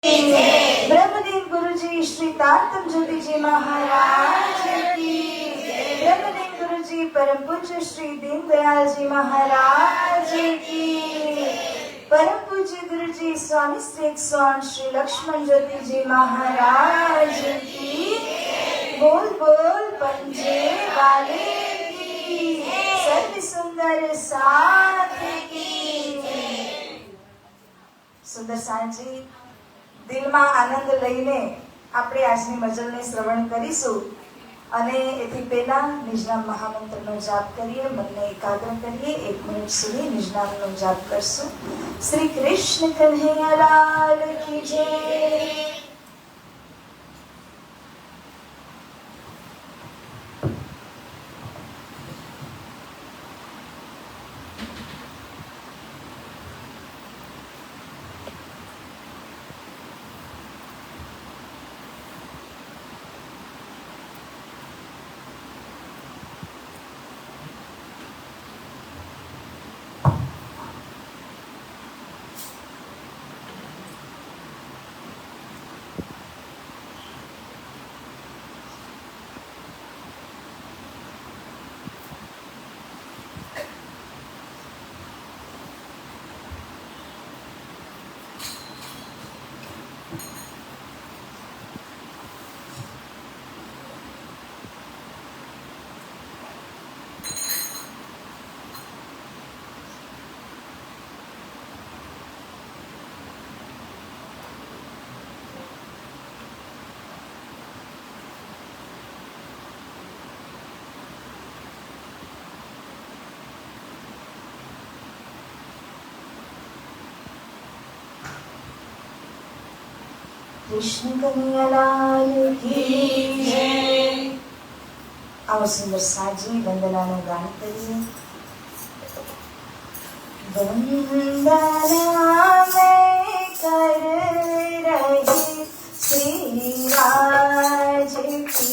ब्रह्मदेव गुरुजी श्री तारतम ज्योति जी महाराज की। ब्रह्मदेव गुरुजी परम पूज्य श्री दीनदयाल जी महाराज की। परम पूज्य गुरुजी स्वामी श्री श्री लक्ष्मण ज्योति जी महाराज की। बोल बोल पंजे वाले की, सर्व सुंदर साथ की। सुंदर साथी દિલમાં આનંદ લઈને આપણે આજની મજલને શ્રવણ કરીશું અને એથી પહેલા નિજનામ મહામંત્રનો જાપ કરીએ, મનને એકાગ્ર કરીએ। 1 મિનિટ સુધી નિજનામનો જાપ કરશું। શ્રી કૃષ્ણ કન્હૈયાલાલ કી જય। कृष्ण कन्हैयालाल की जय। आओ सुंदर साजी वंदनाનું ગાન કરીએ। वंदना मैं कर रही श्री राज की।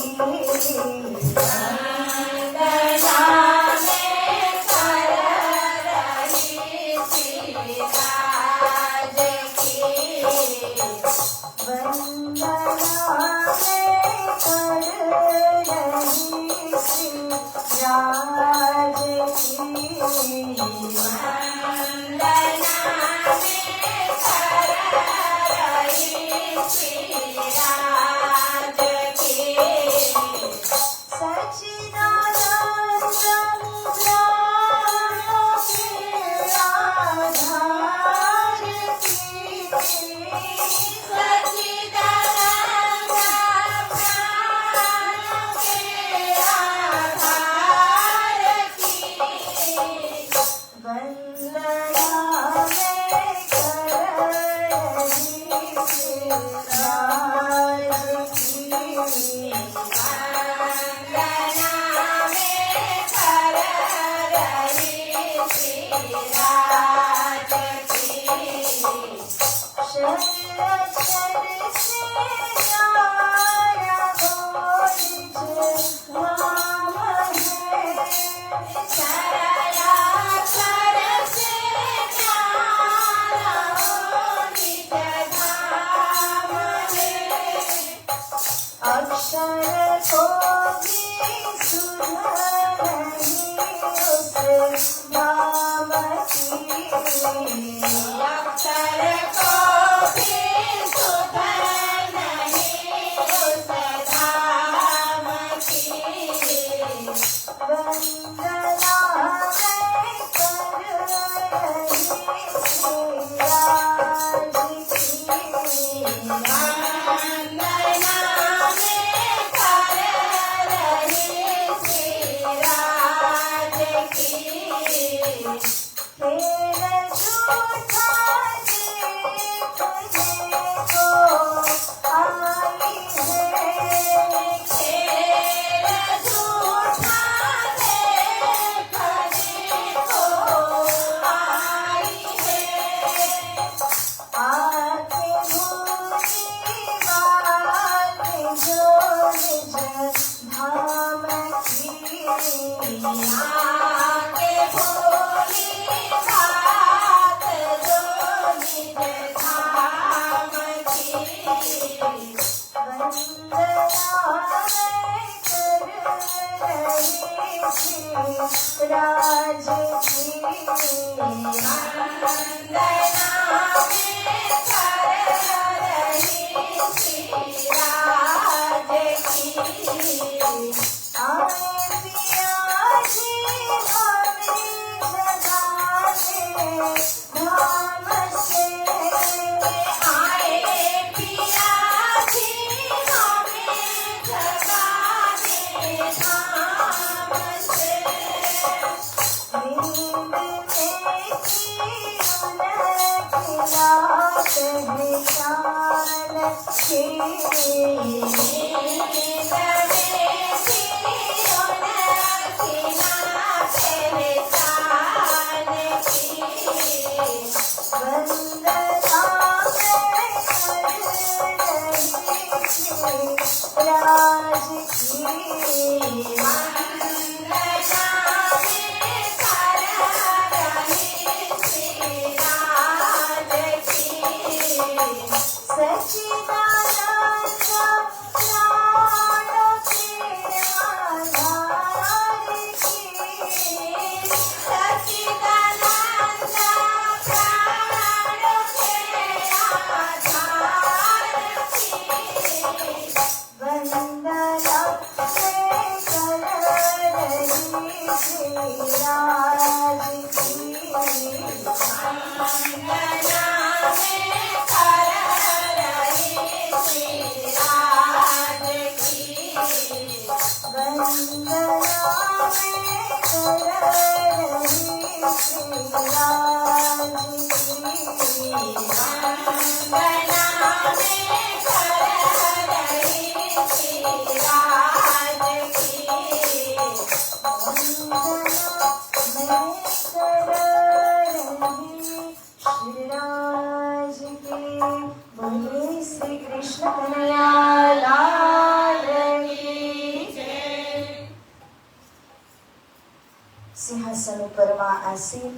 સિંહાસન ઉપરમાં આસીન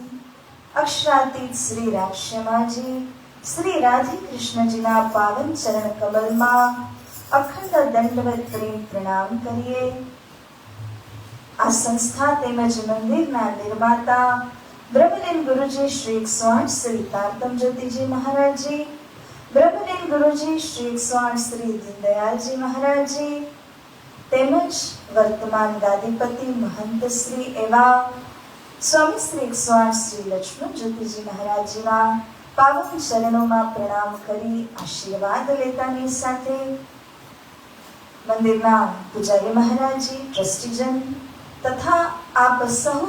અક્ષરાતીત શ્રી રાજ્યમાજી શ્રી રાધે કૃષ્ણજીના પાવન ચરણ કમલમાં અખંડ દંડવત પ્રેમ પ્રણામ કરીએ. આ સંસ્થા તેમજ મંદિરના નિર્માતા બ્રહ્મલીન ગુરુજી શ્રી 108 શ્રી તારતમ જ્યોતિજી મહારાજજી, બ્રહ્મલીન ગુરુજી શ્રી 108 શ્રી દીનદયાલજી મહારાજજી તેમજ વર્તમાન ગાદીપતિ મહંત શ્રી એવા સ્વામી શ્રી 108 શ્રી લક્ષ્મણ જ્યોતિજી મહારાજજીના પાવન ચરણોમાં પ્રણામ કરી આશીર્વાદ લેતાની સાથે મંદિરના પૂજારી મહારાજજી, ટ્રસ્ટીજન તથા આપ સહુ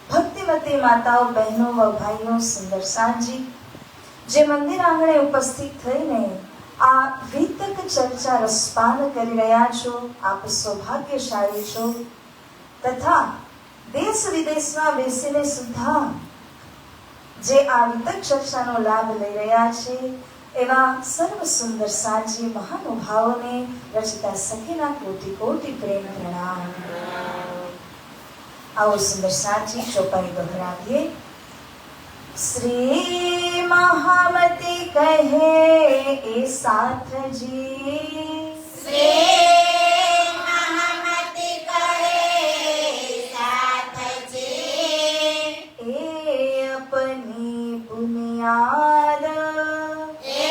ભક્તિમતી માતાઓ, બહેનો વ ભાઈઓ, સુંદર સાંજી જે મંદિર આંગણે ઉપસ્થિત થઈને આ વિતક ચર્ચા રસપાન કરી રહ્યા છો, આપ સૌભાગ્યશાળી છો. તથા દેશ વિદેશમાં બેસીને સુદ્ધા જે આ વિતક ચર્ચાનો લાભ લઈ રહ્યા છે એવા સર્વ સુંદર સાજી મહાનુભાવોને રચિતા સખીના કોટી કોટી પ્રેમ પ્રણામ. આવો સુંદર સાજી ચોપાઈ દોહરાવીએ. શ્રી મહામતી કહે એ સાથજી, શ્રી મહામતી કહે સાથજી, એ અપની બુનિયાદ, એ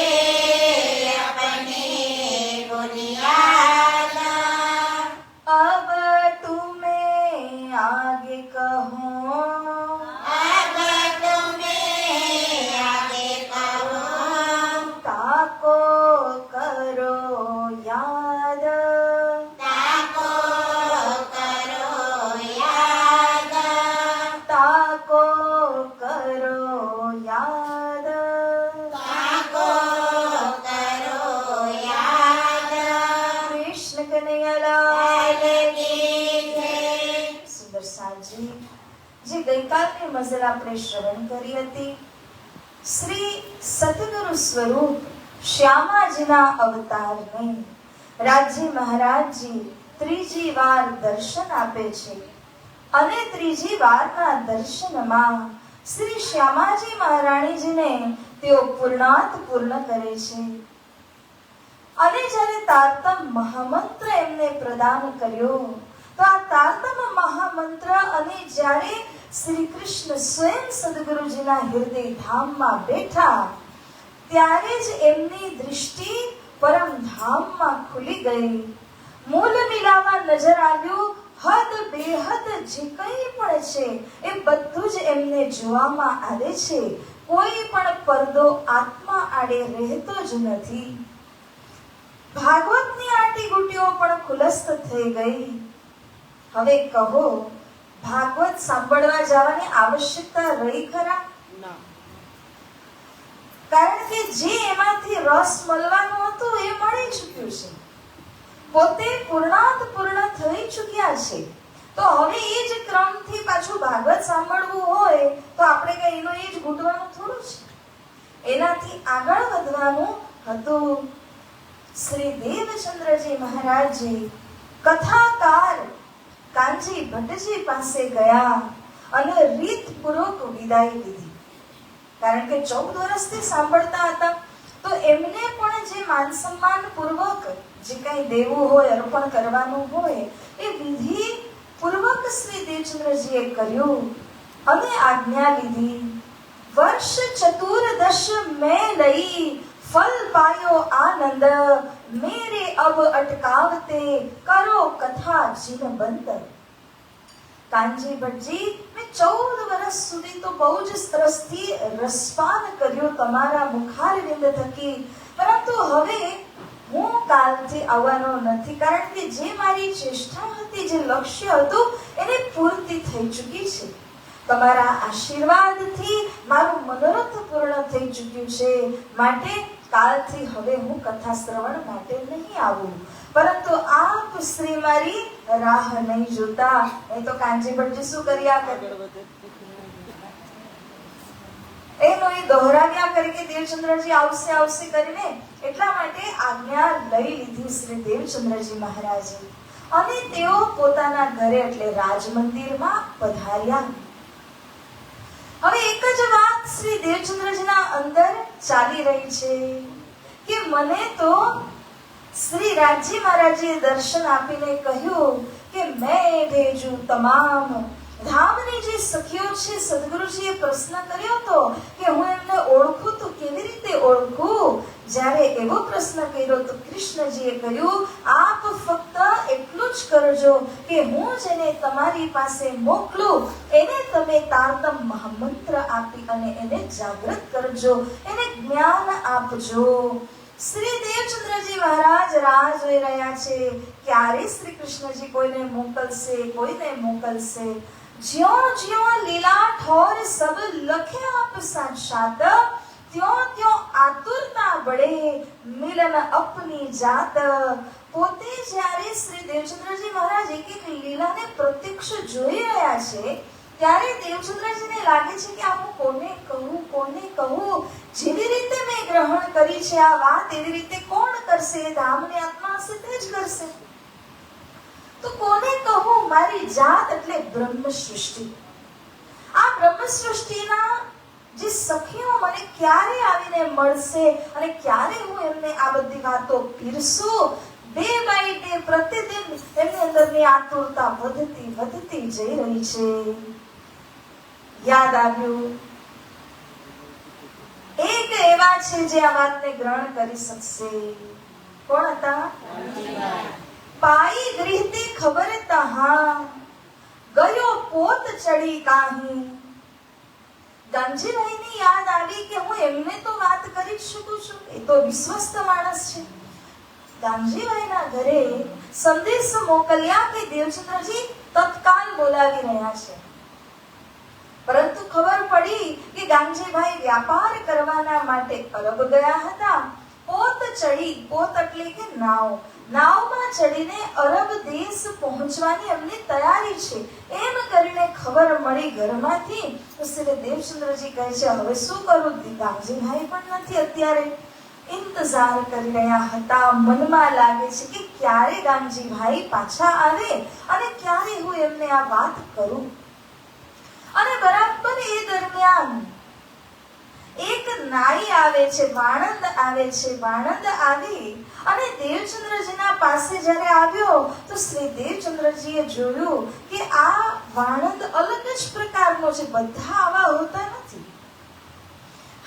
अपनी बुनियाद, अब तुम्हें आगे कहो, अब तुम्हें आगे कहो, ताको करो याद, ताको करो याद, ताको करो याद. ताको करो याद. કૃષ્ણ કનૈયાલાલ કી જય. સુંદર સાજી જે ગઈકાલની મઝલ આપણે શ્રવણ કરી હતી, શ્રી સતગુરુ સ્વરૂપ શ્યામાજીના અવતારને રાજ્ય મહારાજજી ત્રીજી વાર દર્શન આપે છે અને ત્રીજી વારના દર્શનમાં શ્રી શ્યામાજી મહારાણીજીને તેઓ પૂર્ણાત પૂર્ણ કરે છે. અને જ્યારે તારતમ મહામંત્ર એમને પ્રદાન કર્યો તો આ તારતમ મહામંત્ર અને જ્યારે શ્રી કૃષ્ણ સ્વયં સદગુરુજીના હૃદય ધામમાં બેઠા ત્યારે જ એમની દૃષ્ટિ પરમ ધામમાં ખુલી ગઈ. મૂળ મિલાવા નજર આવ્યું, હદ બેહદ જે કંઈ પણ છે એ બધું જ એમને જોવામાં આવે છે. કોઈ પણ પડદો આત્મા આડે રહેતો જ નથી. ભાગવતની આટી ગુટીઓ પણ ખુલસ્ત થઈ ગઈ. હવે કહો, ભાગવત સાંભળવા જવાની આવશ્યકતા રહી ખરા? કારણ કે જે એમાંથી રસ મળવાનું હતું એ પોતે પૂર્ણાત પૂર્ણ થઈ ચૂક્યા છે. તો હવે એ જ ક્રમથી પાછું ભાગવત સાંભળવું હોય તો આપણે કઈ એનો એ જ ઘૂંટવાનું થોડું છે. એનાથી આગળ વધવાનું હતું. શ્રી દેવચંદ્રજી મહારાજજી કથાકાર કાનજી ભટ્ટજી પાસે ગયા અને રીતપૂર્વક વિદાય લીધી. કારણ કે 14 વર્ષથી સાંભળતા હતા, તો એમને પણ જે માન સન્માન પૂર્વક જે કઈ દેવું હોય, અર્પણ કરવાનું હોય, એ વિધિ પૂર્વક શ્રી દેવચંદ્રજીએ કર્યું અને આજ્ઞા લીધી. વર્ષ ચતુર્દશ મેં લઈ ફલ પાયો આનંદ, મેરે અબ અટકાવતે કરો કથા જીન બંધ. કાનજી ભટ્ટજી, મેં 14 વર્ષ સુધી તો બહુ જ સરસથી રસપાન કર્યું તમારા મુખારવિંદ થકી, પરંતુ હવે હું કાલથી આવવાનો નથી, કારણ કે જે મારી ચેષ્ટા હતી, જે લક્ષ્ય હતું, એની પૂર્તિ થઈ ચૂકી છે. તમારા આશીર્વાદથી મારું મનોરથ પૂર્ણ થઈ ચૂક્યું છે. માટે કાલથી હવે હું કથા શ્રવણ માટે નહીં આવું, પરંતુ આપ શ્રી મારી રાહ નહીં જોતા. એ તો કાનજી ભટ્ટજી શું કર્યા કરે, એનો એ દોહરાવ્યા કરે કે દેવચંદ્રજી આવશે આવશે કરીને. એટલા માટે આજ્ઞા લઈ લીધી શ્રી દેવચંદ્રજી મહારાજે અને તેઓ પોતાના ઘરે એટલે રાજમંદિરમાં પધાર્યા. હવે એક જ વાત શ્રી દેવચંદ્રજીના અંદર ચાલી રહી છે કે મને તો શ્રી રાજજી મહારાજે દર્શન આપીને કહ્યું કે મેં ભેજું તમામ ધામની જે સખીઓ છે, સદગુરુજીએ પ્રશ્ન કર્યો હતો કે હું એમને ઓળખું તો કેવી રીતે ઓળખું? જ્યારે એવો પ્રશ્ન કર્યો તો કૃષ્ણજીએ કહ્યું, આપ ફક્ત એટલું જ કરજો કે હું જેને તમારી પાસે મોકલું એને તમે તારતમ મહામંત્ર આપી અને એને જાગૃત કરજો, એને જ્ઞાન આપજો. શ્રી દેવચંદ્રજી મહારાજ રાહ જોઈ રહ્યા છે ક્યારે શ્રી કૃષ્ણજી કોઈને મોકલશે, કોઈને મોકલશે. જ્યો જ્યો લીલા ઠોર સબ લખે આપ સાક્ષાત, ત્યો ત્યો આતુરતા બળે મિલન અપની જાત. પોતે જ્યારે શ્રી દેવચંદ્રજી મહારાજ એક એક લીલાને પ્રત્યક્ષ જોઈ રહ્યા છે, ત્યારે દેવચંદ્રજીને લાગે છે કે આ હું કોને કહું. જેવી રીતે મેં ગ્રહણ કરી છે આ વાત, એવી રીતે કોણ કરશે? ધામની આત્મા હશે તે જ કરશે. તો કોને કહું? મારી જાત એટલે બ્રહ્મ સૃષ્ટિ. આ બ્રહ્મ સૃષ્ટિના જે સખીઓ મને ક્યારે આવીને મળશે અને ક્યારે હું એમને આ બધી વાતો પીરસું? ડે બાય ડે પ્રતિદિન એમની અંદરની આતુરતા વધતી જઈ રહી છે. યાદ આવ્યું, એક એવા છે જે આ વાતને ગ્રહણ કરી શકશે. કોણ હતા? પાઈ ગૃહતી ખબર તહા, ગયો પોત ચડી કાહી. ગાંધીભાઈની યાદ આવી કે હું એમને તો વાત કરી શકું છું, એ તો વિશ્વસ્ત માણસ છે. ગાંધીભાઈના ઘરે સંદેશ મોકલ્યા કે દેવચંદ્રજી તત્કાલ બોલાવી રહ્યા છે. પરંતુ ખબર પડી કે ગાંધીભાઈ વ્યાપાર કરવાના માટે અરબ ગયા હતા. પોત ચડી, પોત એટલે કે નાવ, નાવમાં ચડીને અરબ દેશ પહોંચવાની એમની તૈયારી છે. એમ કરીને ખબર મળી ઘરમાંથી. તો શ્રી દેવચંદ્રજી કહે છે હવે શું કરું? ગાંધીભાઈ પણ નથી, અત્યારે ઇંતજાર કરી રહ્યા હતા. મનમાં લાગે છે કે ક્યારે ગાંધીભાઈ પાછા આવે અને ક્યારે હું એમને આ વાત કરું. અને બરાબર એ દરમિયાન એક નાઈ આવે છે, વાણંદ આવે છે. વાણંદ આવી અને દેવચંદ્રજીના પાસે જ્યારે આવ્યો તો શ્રી દેવચંદ્રજીએ જોયું કે આ વાણંદ અલગ જ પ્રકારનો છે. બધા આવા હોતા નથી.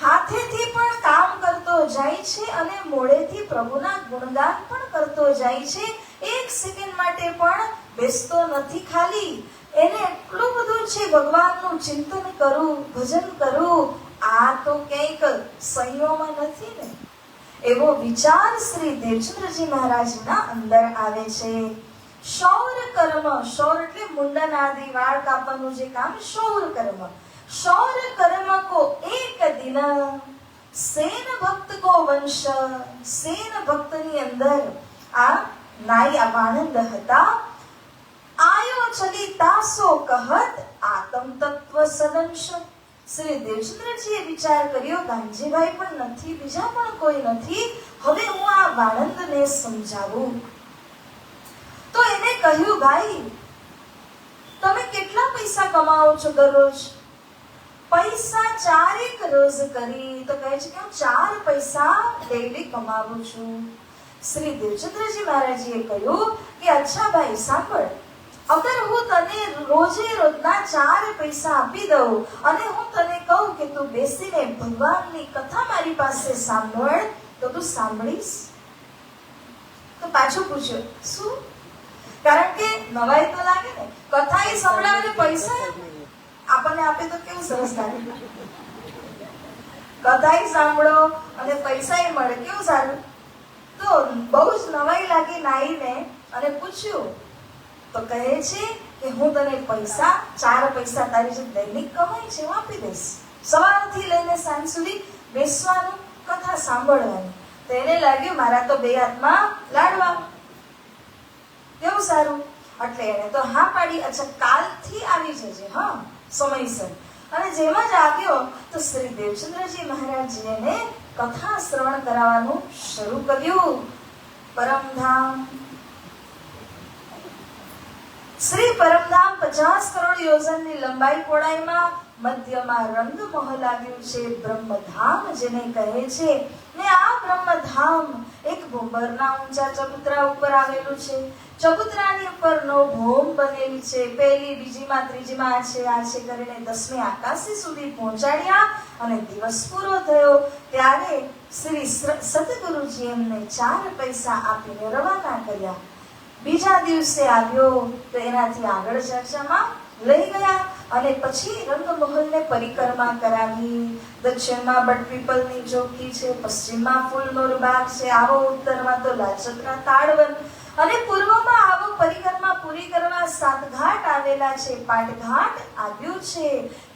હાથેથી પણ કામ કરતો જાય છે અને મોઢેથી પ્રભુના ગુણગાન પણ કરતો જાય છે. એક સેકન્ડ માટે પણ બેસતો નથી. ખાલી એને એટલું બધું છે ભગવાનનું ચિંતન કરું, ભજન કરું. આ તો કંઈક સંયોમાં નથી ને. એવો વિચાર શ્રી દેવચંદ્રજી મહારાજના અંદર આવે છે. શૌર કર્મ, શૌર એટલે મુંડન આદિ વાળ કાપવાનું જે કામ, શૌર કર્મ. शौर कर्म को एक दिन सेन भक्त को वंश. सेन भक्त ની અંદર આ નાઈ આનંદ હતા આયો ચલી તાસો કહત આતમ તત્વ સદંશ. શ્રી દેવચંદ્રજીએ વિચાર કર્યો, ગાંધીભાઈ પણ નથી, બીજા પણ કોઈ નથી, હવે હું આ વાણંદને સમજાવું. તો એને કહ્યું, ભાઈ તમે કેટલા પૈસા કમાવો છો દરરોજ? પૈસા 4 રોજ કરી. તો કહે છે કે હું 4 પૈસા ડેઈલી કમાવું છું. શ્રી દેવચંદ્રજી મહારાજીએ કહ્યું કે અચ્છા ભાઈ સાંભળ, અગર હું તને રોજે રોજના 4 પૈસા આપી દઉં અને હું તને કહું કે તું બેસીને ભગવાનની કથા મારી પાસે સાંભળ, તો તું સાંભળીશ? તો પાછું પૂછ્યું, શું? કારણ કે નવાઈ તો લાગે ને, કથા એ સંભળાવે પૈસા આપણને આપે તો કેવું સરસ લાગે. કથા સાંભળો અને પૈસા મળે, કેવું સારું. તો બહુ જ નવાઈ લાગી નાઈને અને પૂછ્યું. તો કહે છે કે હું તને પૈસા 4 પૈસા તારી જે દૈનિક કમાઈ છે હું આપી દઈશ. સવારથી લઈને સાંજ સુધી બેસવાનું, કથા સાંભળવાની. તો એને લાગ્યું મારા તો 2 હાથમાં લાડવા, કેવું સારું. એટલે એને તો હા પાડી, અચ્છા કાલથી આવી જજે, હા સમયસર. અને જેમ જ આવ્યો તો શ્રી દેવચંદ્રજી મહારાજજીને કથા શ્રવણ કરાવવાનું શરૂ કર્યું. પરમધામ શ્રી પરમધામ 50 કરોડ યોજનની લંબાઈ પહોળાઈમાં મધ્યમાં રંગમહલ આવ્યું છે, બ્રહ્મધામ જેને કહે છે. ને આ બ્રહ્મધામ એક ભૂંભરના ઊંચા ચબૂતરા ઉપર આવેલું છે. ચબૂતરાની ઉપર 9 ભોમ બનેલી છે. પહેલી, બીજીમાં, ત્રીજીમાં આ છે કરીને 10મી આકાશી સુધી પહોંચાડ્યા. અને દિવસ પૂરો થયો ત્યારે શ્રી સદગુરુજી એમને 4 પૈસા આપીને રવાના કર્યા. બીજા દિવસે આવ્યો તો એનાથી આગળ ચર્ચામાં લઈ ગયા અને પછી રંગમહલને પરિક્રમા કરાવી. દક્ષિણમાં બટપીપલની ચોકી છે, પશ્ચિમમાં ફૂલનોર બાગ છે, આવો ઉત્તરમાં તો લાચત્રા તાળવન અને પૂર્વમાં આવો પરિક્રમા પૂરી કરવા 7 ઘાટ આવેલા છે, પાટઘાટ આવ્યું છે.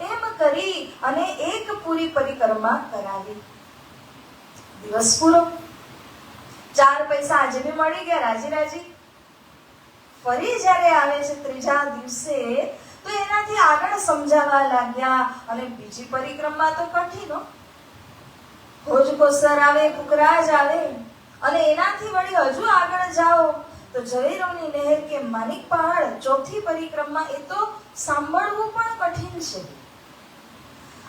એમ કરી અને એક પૂરી પરિક્રમા કરાવી. દિવસ પૂરો, 4 પૈસા આજે બી મળી ગયા, રાજી રાજી. ફરી જ્યારે આવે છે ત્રીજા દિવસે તો એનાથી આગળ સમજાવવા લાગ્યા. અને બીજી પરિક્રમા તો કઠિન, ભોજકોસર આવે, કુકરાજ આવે અને એનાથી વળી હજુ આગળ જાઓ તો ઝવેરોની નહેર કે માનિક પહાડ, ચોથી પરિક્રમા. એ તો સાંભળવું પણ કઠિન છે.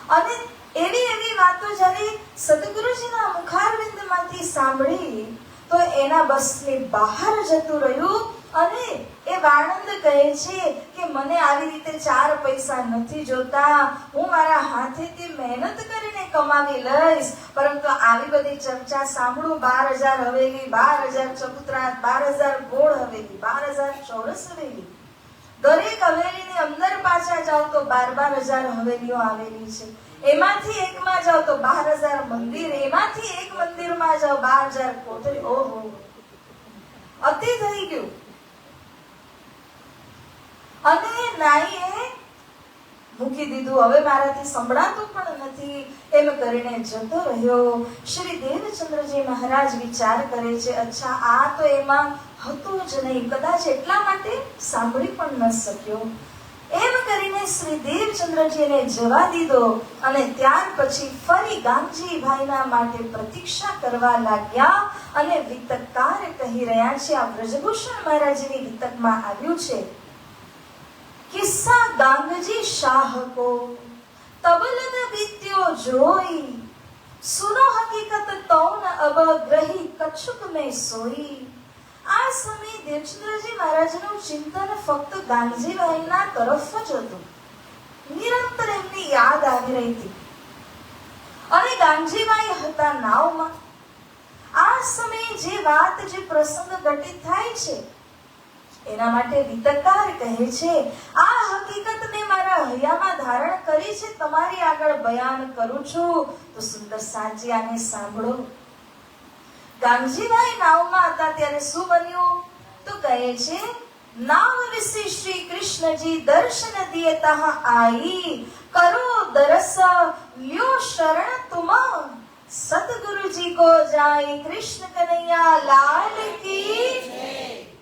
અને એવી વાતો જ્યારે સદગુરુજીના મુખારવિંદમાંથી સાંભળી તો એના બસની બહાર જતું રહ્યું. અને એ વાણંદ કહે છે કે મને આવી રીતે 4 પૈસા નથી જોતા, હું મારા હાથેથી મહેનત કરીને કમાવી લઈશ. પરંતુ આવી બધી ચર્ચા સાંભળું, 12,000 હવેલી, 12,000 ચબૂતરા, 12,000 ગોળ હવેલી, 12,000 ચોરસ હવેલી, દરેક હવેલીની અંદર પાછા જાઓ તો 12,000 હવેલીઓ આવેલી છે. એમાંથી એકમાં જાઓ તો 12,000 મંદિર, એમાંથી એક મંદિરમાં જાઓ 12,000 કોઠરી. ઓહો, અતિ થઈ ગયું. અને નાઈએ મૂકી દીધું, હવે મારાથી સંભળાતું પણ નથી એમ કરીને જતો રહ્યો. શ્રી દેવચંદ્રજી મહારાજ વિચાર કરે છે, અચ્છા આ તો એમાં હતું જ નહીં, કદાચ એટલા માટે સાંભળી પણ ન શક્યો. એમ કરીને શ્રી દેવચંદ્રજીને જવા દીધો. અને ત્યાર પછી ફરી ગામજીભાઈના માટે પ્રતીક્ષા કરવા લાગ્યા. અને વિતકકાર કહી રહ્યા છે, આ બ્રજભૂષણ મહારાજની વિતકમાં આવ્યું છે, કિસ્સા ગાંગજી શાહ કો તબલદ બીત્યો જોઈ, સુનો હકીકત તૌન અબ ગ્રહી કછુક મેં સોઈ. આ સમયે દેવચંદ્રજી મહારાજનું ચિંતન ફક્ત ગાંગજીભાઈના તરફ જ હતું. નિરંતર એમની યાદ આવી રહી હતી. અને ગાંગજીભાઈ હતા નાવમાં. આ સમયે જે વાત, જે પ્રસંગ ઘટિત થાય છે એના માટે વિતકકાર કહે છે, આ હકીકત મેં મારા હૈયામાં ધારણ કરી છે, તમારી આગળ બયાન કરું છું. તો સુંદર સાજી આને સાંભળો. ગાંગજીભાઈ નાવમાં હતા ત્યારે શું બન્યું? તો કહે છે, નાવ વિશે શ્રી કૃષ્ણજી દર્શન દિયે તહાં આઈ, કરો દરસ લ્યો શરણ તુમા, સદગુરુજી કો જાય કૃષ્ણ કનૈયા લાલ કી.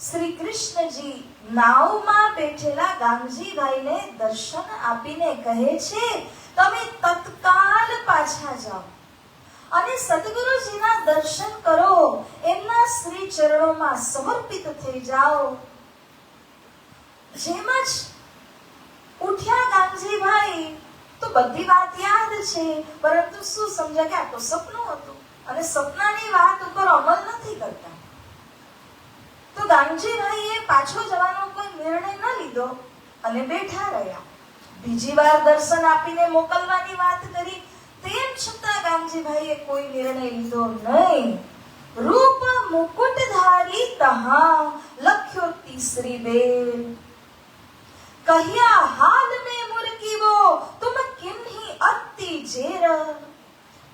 શ્રી કૃષ્ણજી નાવમાં બેઠેલા ગાંગજીભાઈને દર્શન આપીને કહે છે, તમે તત્કાલ પાછા જાઓ અને સદગુરુજીના દર્શન કરો, એમના શ્રી ચરણોમાં સમર્પિત થઈ જાઓ. જેમ જ ઉઠ્યા ગાંગજીભાઈ તો બધી વાત યાદ છે, પરંતુ શું સમજ્યા કે આ તો સપનું હતું અને સપનાની વાત ઉપર અમલ નથી કરતા. તો ગાંગજીભાઈએ પાછો જવાનો કોઈ નિર્ણય ન લીધો અને બેઠા રહ્યા. બીજી વાર દર્શન આપીને મોકલવાની વાત કરી, તેમ છતાં ગાંગજીભાઈએ કોઈ નિર્ણય લીધો નહીં. રૂપ મુકુટધારી તહા લખ્યો તીસરી બેર, કહ્યા હાલ में मुर्कीवो तुम किन्ही अति जेर.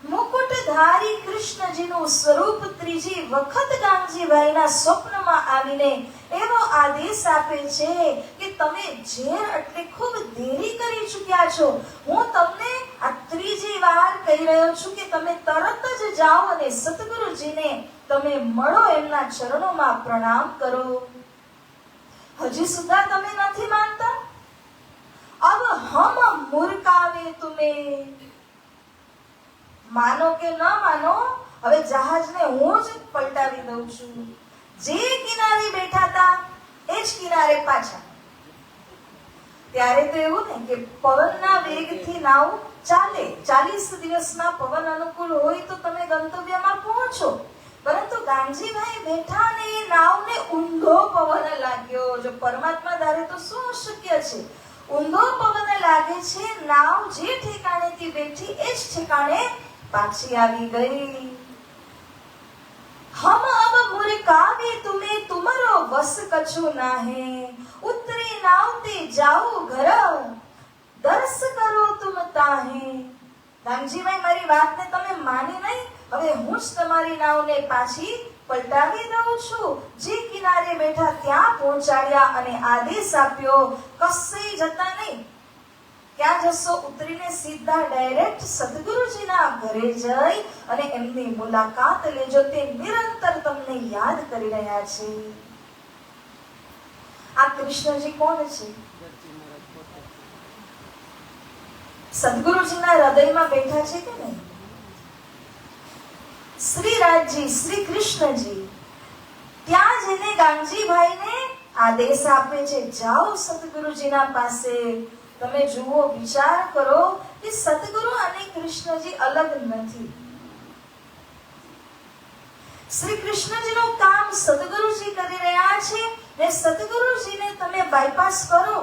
મુકુટધારી કૃષ્ણજીનું સ્વરૂપ ત્રીજી વખત ગાંગજીભાઈના સ્વપ્નમાં આવીને એવો આદેશ આપે છે કે તમે ઝેર એટલે ખૂબ દેરી કરી ચૂક્યા છો. હું તમને આ ત્રીજી વાર કહી રહ્યો છું કે તમે તરત જ જાઓ અને સતગુરુજીને તમે મળો, એમના ચરણોમાં પ્રણામ કરો. હજી સુધા તમે નથી માનતા? अब हम मुर्कावे तुम्हें. मानो के न मानो, હવે જહાજને હું જ પલટાવી દઉં છું. જે કિનારે બેઠા હતા એ જ કિનારે પાછા. ત્યારે તો એવું ને કે પવનના વેગથી નાવ ચાલે, 40 દિવસમાં પવન અનુકૂળ હોય તો તમે ગંતવ્યમાં પહોંચો. પરંતુ ગાંગજીભાઈ બેઠા અને એ નાવને ઊંધો પવન લાગ્યો. જો પરમાત્મા ધારે તો શું અશક્ય છે? ઊંધો પવન લાગે છે, નાવ જે ઠેકાણેથી બેઠી એ જ ઠેકાણે પાછી આવી ગઈ. हम अब मुर्कावे तुम्हें तुमरो वस कछु नाहे, उतरी नावते जाओ घर दर्श करो तुम ताहे. ગાંગજીભાઈ મારી વાતને તમે માની નહીં, હવે હું જ તમારી નાવને પાછી પલટાવી દઉં છું. જે કિનારે બેઠા ત્યાં પહોંચાડ્યા અને આદેશ આપ્યો, કશે જતા નહીં. ક્યાં જશો? ઉતરીને સીધા ડાયરેક્ટ સદગુરુજીના ઘરે જઈ અને એમની મુલાકાત લેજો. તે નિરંતર તમને યાદ કરી રહ્યા છે. આ કૃષ્ણજી કોણ છે? સદગુરુજીના હૃદયમાં બેઠા છે કે નહીં? શ્રીરાજજી, શ્રી કૃષ્ણજી ત્યાં જઈને ગાંગજીભાઈને આદેશ આપે છે, જાઓ સદગુરુજીના પાસે. તમે જુઓ, વિચાર કરો કે સદગુરુ અને કૃષ્ણજી અલગ નથી. શ્રી કૃષ્ણજીનું કામ સદગુરુજી કરી રહ્યા છે ને સદગુરુજીને તમે બાયપાસ કરો,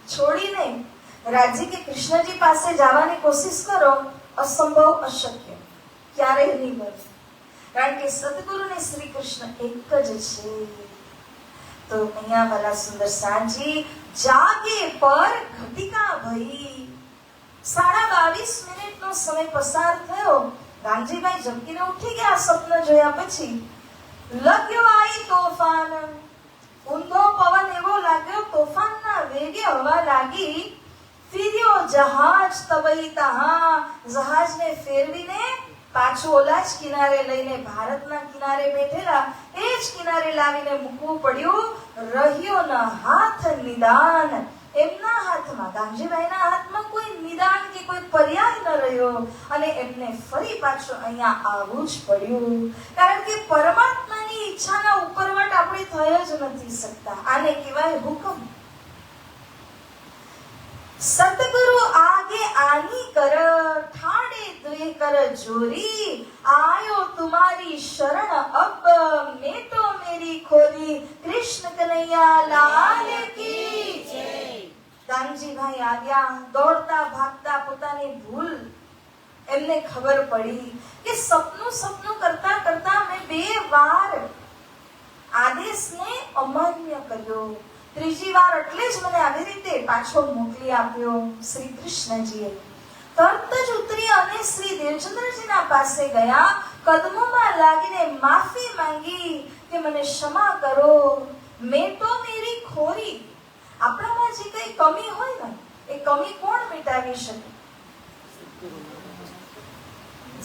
છોડીને રાજી કે કૃષ્ણજી પાસે જવાની કોશિશ કરો, અસંભવ, અશક્ય, ક્યારેય નહીં બને. કારણ કે સદગુરુ ને શ્રી કૃષ્ણ એક જ છે. તો અહીંયા વાલા સુંદર સાંજી જાગે પર ઘટિકા ભઈ. 22:30 નો સમય પસાર થયો. ગાંગજીભાઈ ઝબકીને ઉઠી ગયા સપન જોયા પછી. લગ્યો આઈ તોફાન. ઊંધો પવન એવો લાગ્યો, તોફાનના વેગે હવા લાગી. ફિર્યો જહાજ તબઈ તહા. જહાજને ફેરવીને પાછું ઓલા જ કિનારે લઈને ભારતના કિનારે બેઠેલા એ જ કિનારે લાવીને મૂકવું પડ્યું. રહ્યો ન હાથ નિદાન. એમના હાથમાં, ગાંગજીભાઈના હાથમાં કોઈ નિદાન કે કોઈ પર્યાય ન રહ્યો અને એમને ફરી પાછું અહીંયા આવવું જ પડ્યું. કારણ કે પરમાત્માની ઈચ્છાના ઉપરવટ આપણે થઈ જ નથી શકતા. આને કહેવાય હુકમ. સતગુરુ આગે આની કર, ઠાડે દ્વે કર જોરી. આયો તુમારી શરણ અબ, મેટો મેરી ખોરી. કૃષ્ણ કનૈયા લાલ કી જય. ગાંગજીભાઈ આવ્યા, દોડતા ભાગતા પોતાની ભૂલ એમને ખબર પડી કે સપનું કરતા કરતા મેં 2 વાર આદેશને અમાન્ય કર્યો. ત્રીજી વાર એટલે જ મને આવી રીતે પાછો મોકલી આપ્યો. શ્રી કૃષ્ણજીએ તરત જ ઉતરી અને શ્રી દેવચંદ્રજીના પાસે ગયા. કદમોમાં લાગીને માફી માંગી કે મને ક્ષમા કરો. મેટો મેરી ખોરી. આપણામાં જે કઈ કમી હોય ને એ કમી કોણ મિટાવી શકે?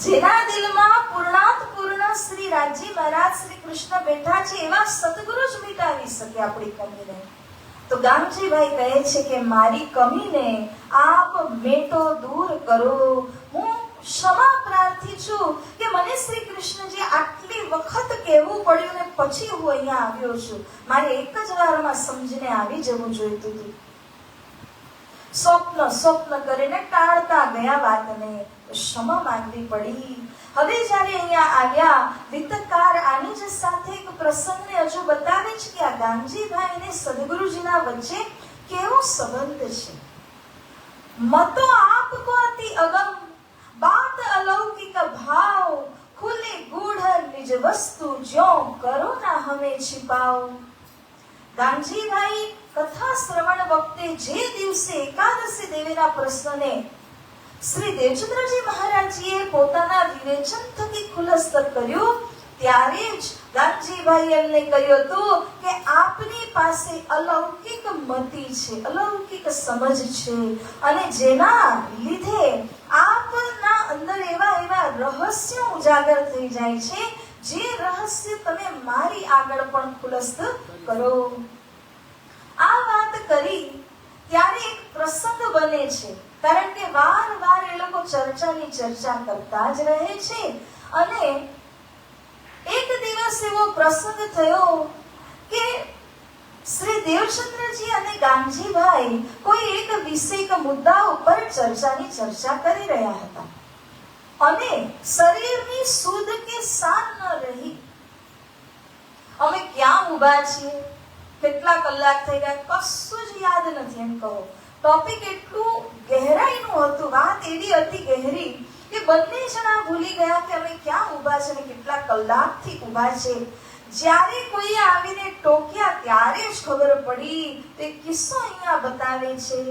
જેના દિલમાં પૂર્ણાત પૂર્ણ શ્રી રાજી મહારાજ શ્રી કૃષ્ણ બેઠા છે એવા સદગુરુ જ મિટાવી શકે આપણી કમીને. તો ગામજીભાઈ કહે છે કે મારી કમીને આપ મેટો દૂર કરો. હું ક્ષમા પ્રાર્થી છું કે મને શ્રી કૃષ્ણજી આટલી વખત કહેવું પડ્યું ને પછી હું અહીંયા આવ્યો છું. મારે એક જ વારમાં સમજીને આવી જવું જોઈતું હતું. સ્વપ્ન કરીને ટાળતા ગયા વાતને, ક્ષમા માંગવી પડી. હવે જ્યારે અહીંયા આવ્યા વિતકાર આની જ સાથે એક પ્રસંગને હજુ બતાવે છે કે આ ગામજીભાઈ અને સદગુરુજીના વચ્ચે કેવો સંબંધ છે. મતો આપકો અતિ અગમ बात अलौकिक भाव खुले गूढ़ निज वस्तु जो करो ना हमें छिपाओ. ગામજીભાઈ કથા શ્રવણ વખતે જે દિવસે એકાદશી દેવીના પ્રશ્નને શ્રી દેવચંદ્રજી મહારાજીએ પોતાના વિવેચન થકી ખુલાસો કર્યો, ત્યારે જ ગામજીભાઈ એમને કહ્યું હતું કે આપની પાસે અલૌકિક મતિ છે, અલૌકિક સમજ છે, અને જેના લીધે આપના અંદર એવા રહસ્ય ઉજાગર થઈ જાય છે જે રહસ્ય તમે મારી આગળ પણ ખુલાસો કરો. આ વાત કરી ત્યારે એક પ્રસંગ બને છે, કારણ કે વારંવાર એ લોકો ચર્ચાની ચર્ચા કરતા જ રહે છે. અને એક દિવસ એવો પ્રસંગ થયો કે શ્રી દેવચંદ્રજી અને ગામજીભાઈ કોઈ એક વિષય મુદ્દા ઉપર ચર્ચાની ચર્ચા કરી રહ્યા હતા અને શરીરની સુધ કે સાન ન રહી. અમે ક્યાં ઊભા છીએ, કેટલા કલાક થઈ ગયા, કશું જ યાદ નથી. એમ કહો ટોપિક એટલું ગહેરાઈનું હતું, વાત એવી હતી ગહેરી કે બંને જણા ભૂલી ગયા કે અમે ક્યાં ઊભા છે અને કેટલા કલાકથી ઊભા છે. જ્યારે કોઈએ આવીને ટોક્યા ત્યારે જ ખબર પડી. તે કિસ્સો અહીંયા બતાવે છે.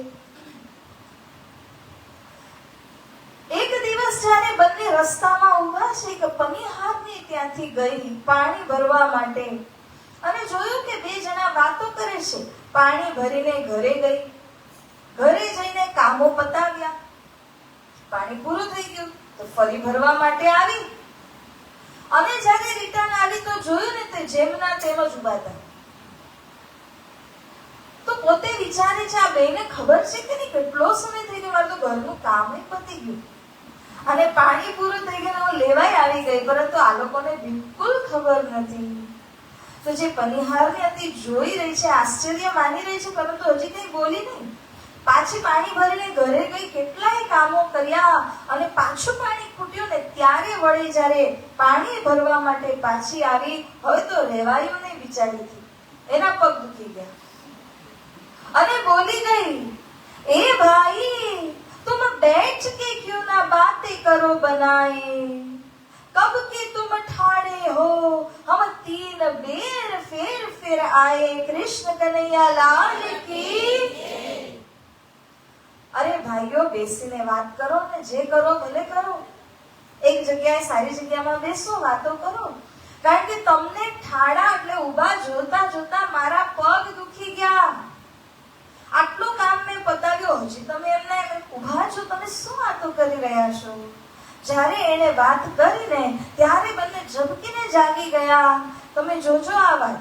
એક દિવસ જ્યારે બંને રસ્તામાં ઊભા છે કે પનિહારની ત્યાંથી ગઈ પાણી ભરવા માટે અને જોયું કે બે જણા વાતો કરે છે. પાણી ભરીને ઘરે ગઈ, ઘરે જઈને કામો પતાવ્યા, પાણી પૂરું થઈ ગયું તો ફરી ભરવા માટે આવી અને જ્યારે રિટર્ન આવી તો જોયું ને તે જેમના તેમ જ ઊભા હતા. તો પોતે વિચારે છે આ બેને ખબર છે કે નહીં કેટલો સમય થઈ ગયો, મારું તો ઘરનું કામ પતી ગયું અને પાણી પૂરું થઈ ગયું, હું લેવાય આવી ગઈ, પરંતુ આ લોકોને બિલકુલ ખબર નથી. તો જે પનિહારની હતી જોઈ રહી છે, આશ્ચર્ય માની રહી છે, પરંતુ હજી કઈ બોલી નહીં. પાછી પાણી ભરીને ઘરે ગઈ, કેટલાય કામો કર્યા અને પાછું પાણી ખૂટ્યું ને ત્યારે વળી જ્યારે પાણી ભરવા માટે પાછી આવી, હવે તો રહેવાયું નહીં બિચારીથી, એના પગ દુખી ગયા અને બોલી ગઈ, એ ભાઈ तुम बैठ के क्यों ना बातें करो बनाए, कब के तुम ठाड़े हो हम तीन बेर फिर आए, कृष्ण कन्हैया लाल की. અરે ભાઈઓ બેસીને વાત કરો ને, જે કરો ભલે કરો, એક જગ્યાએ સારી જગ્યામાં બેસો, વાતો કરો, કારણ કે તમને ઠાડા એટલે ઊભા જોતા જોતા મારા પગ દુખી ગયા. આટલું કામ મેં પતાવ્યો, હજી તમે એમને ઊભા છો, તમે શું વાતો કરી રહ્યા છો? જ્યારે એને વાત કરીને ત્યારે બંને ઝબકીને જાગી ગયા. તમે જોજો આ વાત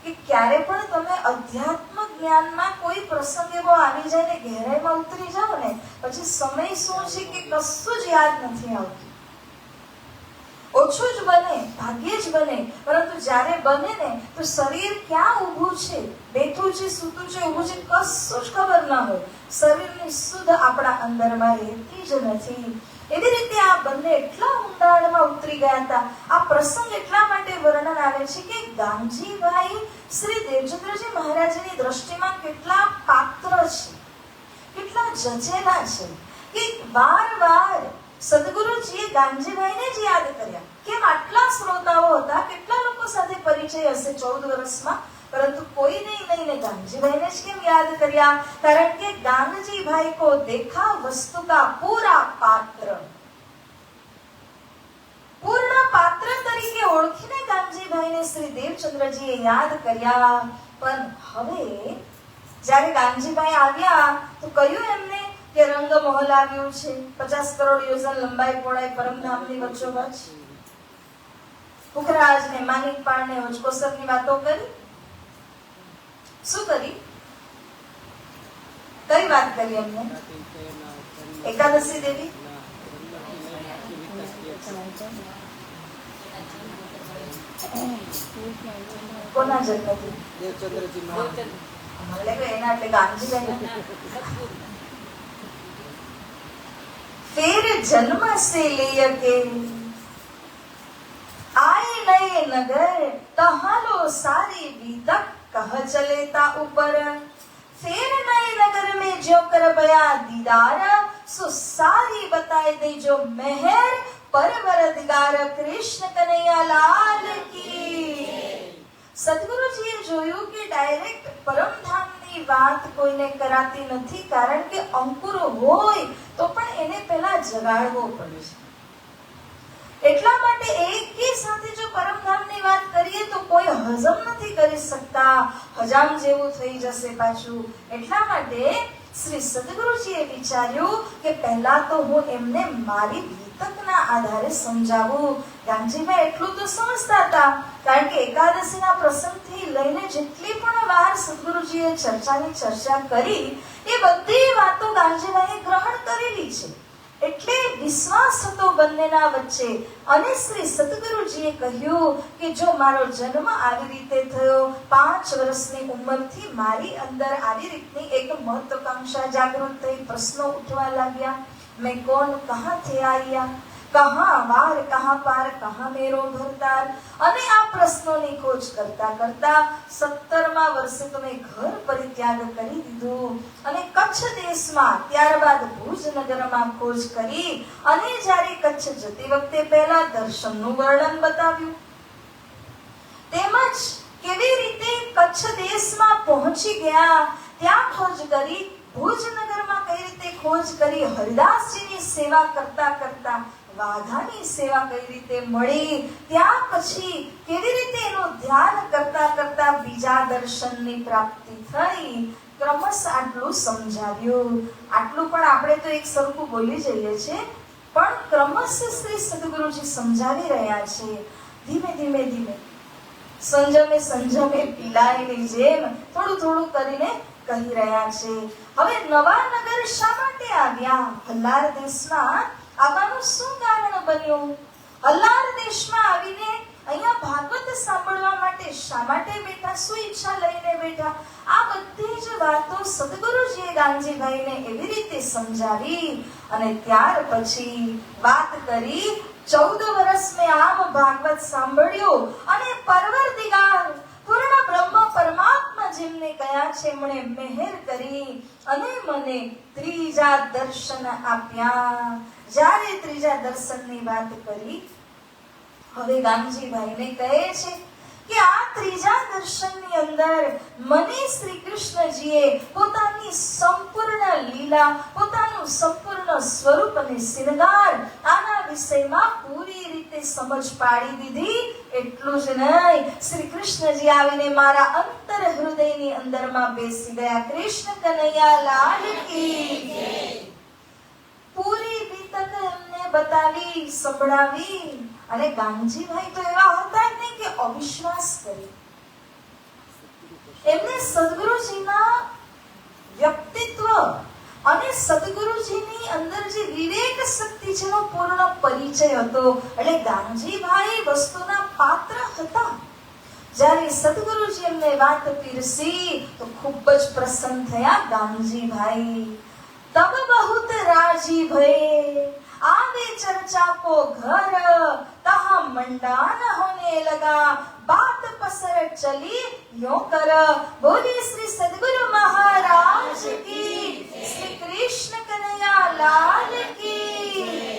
કે ક્યારે પણ તમે અધ્યાત્મ જ્ઞાનમાં કોઈ પ્રસંગ એવો આવી જાય ને ગહેરાઈમાં ઉતરી જાઓ ને, પછી સમય શું છે કે કશું જ યાદ નથી આવતું. ઓછું જ બને, ભાગ્યે જ બને, પરંતુ જ્યારે બને ને તો શરીર ક્યાં ઊભું છે, બેઠું છે, સૂતું છે, ઊભું છે, કશું જ ખબર ના હોય. શરીરની સુધ આપણા અંદરમાં રહેતી જ નથી. એવી રીતે આ બંને એટલા ઊંડાણમાં ઉતરી ગયા હતા. આ પ્રસંગ એટલા માટે વર્ણન આવે છે કે ગામજીભાઈ શ્રી દેવચંદ્રજી મહારાજની દ્રષ્ટિમાં કેટલા પાત્ર છે, કેટલા જચેલા છે કે વારવાર સદગુરુજીએ ગામજીભાઈને જ યાદ કર્યા. કેમ આટલા શ્રોતાઓ હતા, કેટલા લોકો સાથે પરિચય હશે 14 વર્ષમાં, પરંતુ કોઈને નહીં ને ગામજીભાઈને જ કેમ યાદ કર્યા? કારણ કે ગામજીભાઈ કો દેખા વસ્તુ કા પૂરા પાત્ર, પૂર્ણ પાત્ર તરીકે ઓળખીને ગામજીભાઈને શ્રી દેવચંદ્રજીએ યાદ કર્યા. પણ હવે જ્યારે ગામજીભાઈ આવ્યા તો કહ્યું એમને કે રંગમહલ આવ્યું છે, 50 કરોડ યોજન લંબાઈ પહોળાઈ પરમધામની વચ્ચોવચ. પુખરાજ ને માનિકપાળ ને હોજકોસરની વાતો કરી. શું કરી? કઈ વાત કરી એમને? એકાદશી દેવી, કોના જન્મથી? મને લાગ્યું એના એટલે ગાંધીભાઈ. फिर जन्म से लेके आए नए नगर तहालो सारी विदक कह चलेता ऊपर फिर नए नगर में जो कर बया दीदार सो सारी बताए दे जो मेहर परवरदिगार कृष्ण कन्हैया लाल की. સદગુરુજીએ જોયું કે ડાયરેક્ટ પરમધામની વાત કોઈને કરાતી નથી, કારણ કે અંકુર હોય તો પણ એને પહેલા જગાડવો પડે છે. એટલા માટે એકી સાથે જો પરમધામની વાત કરીએ તો કોઈ હજમ નથી કરી શકતા, હજામ જેવું થઈ જશે પાછું. એટલા માટે શ્રી સદગુરુજીએ વિચાર્યું કે પહેલા તો હું એમને મારી વિતકના આધારે સમજાવું. ગાંધીભાઈ એટલું તો સમજતા હતા, કારણ કે એકાદશીના પ્રસંગથી લઈને જેટલી પણ વાર સદગુરુજીએ ચર્ચાની ચર્ચા કરી એ બધી વાતો ગાંધીભાઈએ ગ્રહણ કરેલી છે. એટલે વિશ્વાસ હતો બંનેના વચ્ચે. અને શ્રી સદગુરુજીએ કહ્યું કે જો મારો જન્મ આવી રીતે થયો, 5 વર્ષની ઉંમરથી મારી અંદર આવી રીતની એક મહત્વાકાંક્ષા જાગૃત થઈ, પ્રશ્નો ઉઠવા લાગ્યા. મેં કોણ, કહાં थे आया, कहाँ वार, कहाँ पार, कहाँ मेरो भरतार. અને આ પ્રશ્નોની ખોજ કરતા કરતા 17મા વર્ષે તો મેં ઘર પરિત્યાગ કરી દીધું અને કચ્છ દેશમાં, ત્યારબાદ ભુજનગરમાં ખોજ કરી. અને જ્યારે કચ્છ જતી વખતે પહેલા દર્શનનું વર્ણન બતાવ્યું, તેમજ કેવી રીતે કચ્છ દેશમાં પહોંચી ગયા, ત્યાં ખોજ કરી. ભુજનગરમાં કઈ રીતે ખોજ કરી, હરિદાસજીની સેવા કરતા કરતા વાઘાની સેવા કઈ રીતે મળી, ત્યાં પછી કેવી રીતે એનું ધ્યાન કરતા કરતા બીજા દર્શનની પ્રાપ્તિ થઈ. ક્રમશ આટલું સમજાવ્યું. આટલું પણ આપણે તો એક સરખું બોલી જઈએ છીએ, પણ ક્રમશ શ્રી સદગુરુજી સમજાવી રહ્યા છે. ધીમે ધીમે ધીમે સંજમે સંજમે પીલાયની જેમ થોડું થોડું કરીને કહી રહ્યા છે. હવે નવા નગર શા માટે આવ્યા? હલ્લાર દેશમાં આવવાનું શું કારણ બન્યું? હલ્લાર દેશમાં આવીને અહીંયા ભાગવત સાંભળવા માટે શા માટે બેઠા? શું ઈચ્છા લઈને બેઠા? આ બધી જ વાતો સદગુરુજીએ ગાંધીભાઈને એવી રીતે સમજાવી અને ત્યાર પછી વાત કરી. 14 વર્ષ મેં આમ ભાગવત સાંભળ્યું અને પરવરદિગાર પૂર્ણ બ્રહ્મ પરમાત્મા જેમને કયા છે એમણે મહેર કરી અને મને ત્રીજા દર્શન આપ્યા. જ્યારે ત્રીજા દર્શનની વાત કરી, હવે ગાંધીભાઈને કહે છે કે આ ત્રીજા દર્શનની અંદર મને શ્રી કૃષ્ણજીએ પોતાની સંપૂર્ણ લીલા, પોતાનું સંપૂર્ણ સ્વરૂપ અને શૃંગાર આના વિષયમાં પૂરી રીતે સમજ પાડી દીધી. એટલું જ નહીં, શ્રી કૃષ્ણજી આવીને મારા અંતર હૃદયની અંદરમાં બેસી ગયા. કૃષ્ણ કનૈયા લાલ કી જય. પૂરી વિતક એમને બતાવી, સંભળાવી. અને ગાંધીભાઈ તો એવા હતા ને કે અવિશ્વાસ કરી. એમને સદગુરુજીના વ્યક્તિત્વ અને સદગુરુજીની અંદર જે વિવેક શક્તિ છે એનો પૂર્ણ પરિચય હતો. એટલે ગાંધીભાઈ વસ્તુના પાત્ર હતા. જ્યારે સદગુરુજી એમને વાત પીરસી તો ખૂબ જ પ્રસન્ન થયા ગાંધીભાઈ. તબ બહુત રાજી ભये आगे चर्चा को घर तहाँ मंडान होने लगा बात पसर चली यो कर. बोली श्री सद्गुरु महाराज की, श्री कृष्ण कन्हैया लाल की,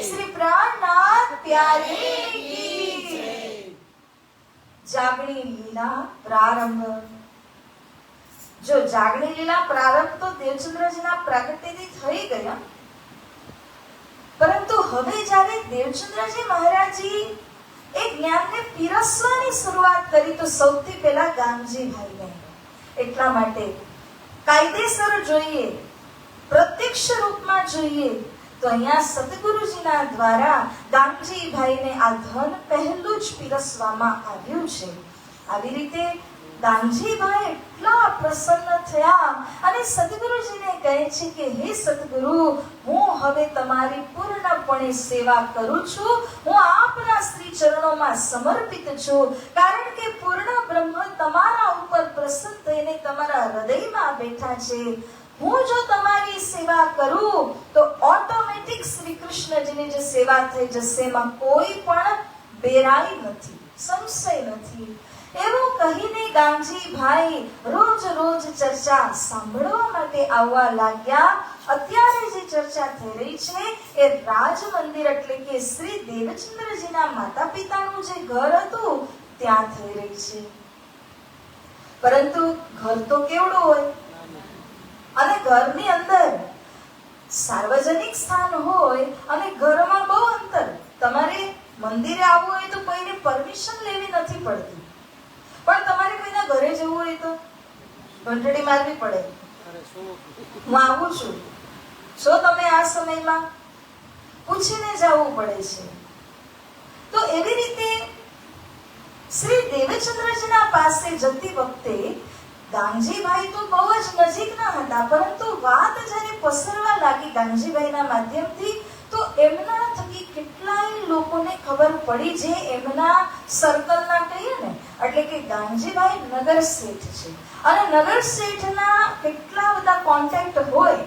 श्री प्राणनाथ प्यारे की. जागणी लीला प्रारंभ. જો જાગણી લીલા પ્રારંભ તો દેવચંદ્રજીના પ્રાગટ્યથી થઈ ગયા, પરંતુ હવે જ્યારે દેવચંદ્રજી મહારાજજી એ જ્ઞાનને પીરસવાની શરૂઆત કરી તો સૌથી પહેલા ગાંધીભાઈને. એટલા માટે કાયદેસર જોઈએ, પ્રત્યક્ષ રૂપમાં જોઈએ તો અહીંયા સદગુરુજીના દ્વારા દાનજીભાઈને આ ધન પહેલું જ પીરસવામાં આવ્યું છે. આવી રીતે દાનજીભાઈ એટલા પ્રસન્ન થયા અને સદગુરુજીને કહે છે કે હે સદગુરુ, હું હવે તમારી પૂર્ણપણે સેવા કરું છું. હું આપના શ્રી ચરણોમાં સમર્પિત છું, કારણ કે પૂર્ણ બ્રહ્મ તમારા ઉપર પ્રસન્ન થઈને તમારા હૃદયમાં બેઠા છે. હું જો તમારી સેવા કરું તો ઓટોમેટિક શ્રી કૃષ્ણજીની જે સેવા થઈ જશે, એમાં કોઈ પણ બેરાઈ નથી, સંશય નથી. એવું કહીને ગાંધીભાઈ રોજ રોજ ચર્ચા સાંભળવા માટે આવવા લાગ્યા. અત્યારે જે ચર્ચા થઈ રહી છે એ રાજ મંદિર એટલે કે શ્રી દેવચંદ્રજીના માતા પિતાનું જે ઘર હતું ત્યાં થઈ રહી છે. પરંતુ ઘર તો કેવડું હોય, અને ઘરની અંદર સાર્વજનિક સ્થાન હોય અને ઘરમાં બહુ અંતર. તમારે મંદિરે આવવું હોય તો કોઈને પરમિશન લેવી નથી પડતી, પણ તમારે કોઈના ઘરે જવું હોય તો ઘંટડી મારવી પડે, હું આવું છું, જો તમે આ સમયમાં પૂછીને જવું પડે છે. તો એવી રીતે શ્રી દેવચંદ્રજીના પાસે જતી વખતે ગાંધીભાઈ તો બહુ જ નજીકના હતા, પરંતુ વાત જ્યારે પસરવા લાગી ગાંધીભાઈના માધ્યમથી, તો એમના થકી કેટલાય લોકોને ખબર પડી, જે એમના સર્કલના કહીએ ને, એટલે કે ગાંધીભાઈ નગર શેઠ છે અને નગર શેઠના કેટલા બધા કોન્ટેક્ટ હોય,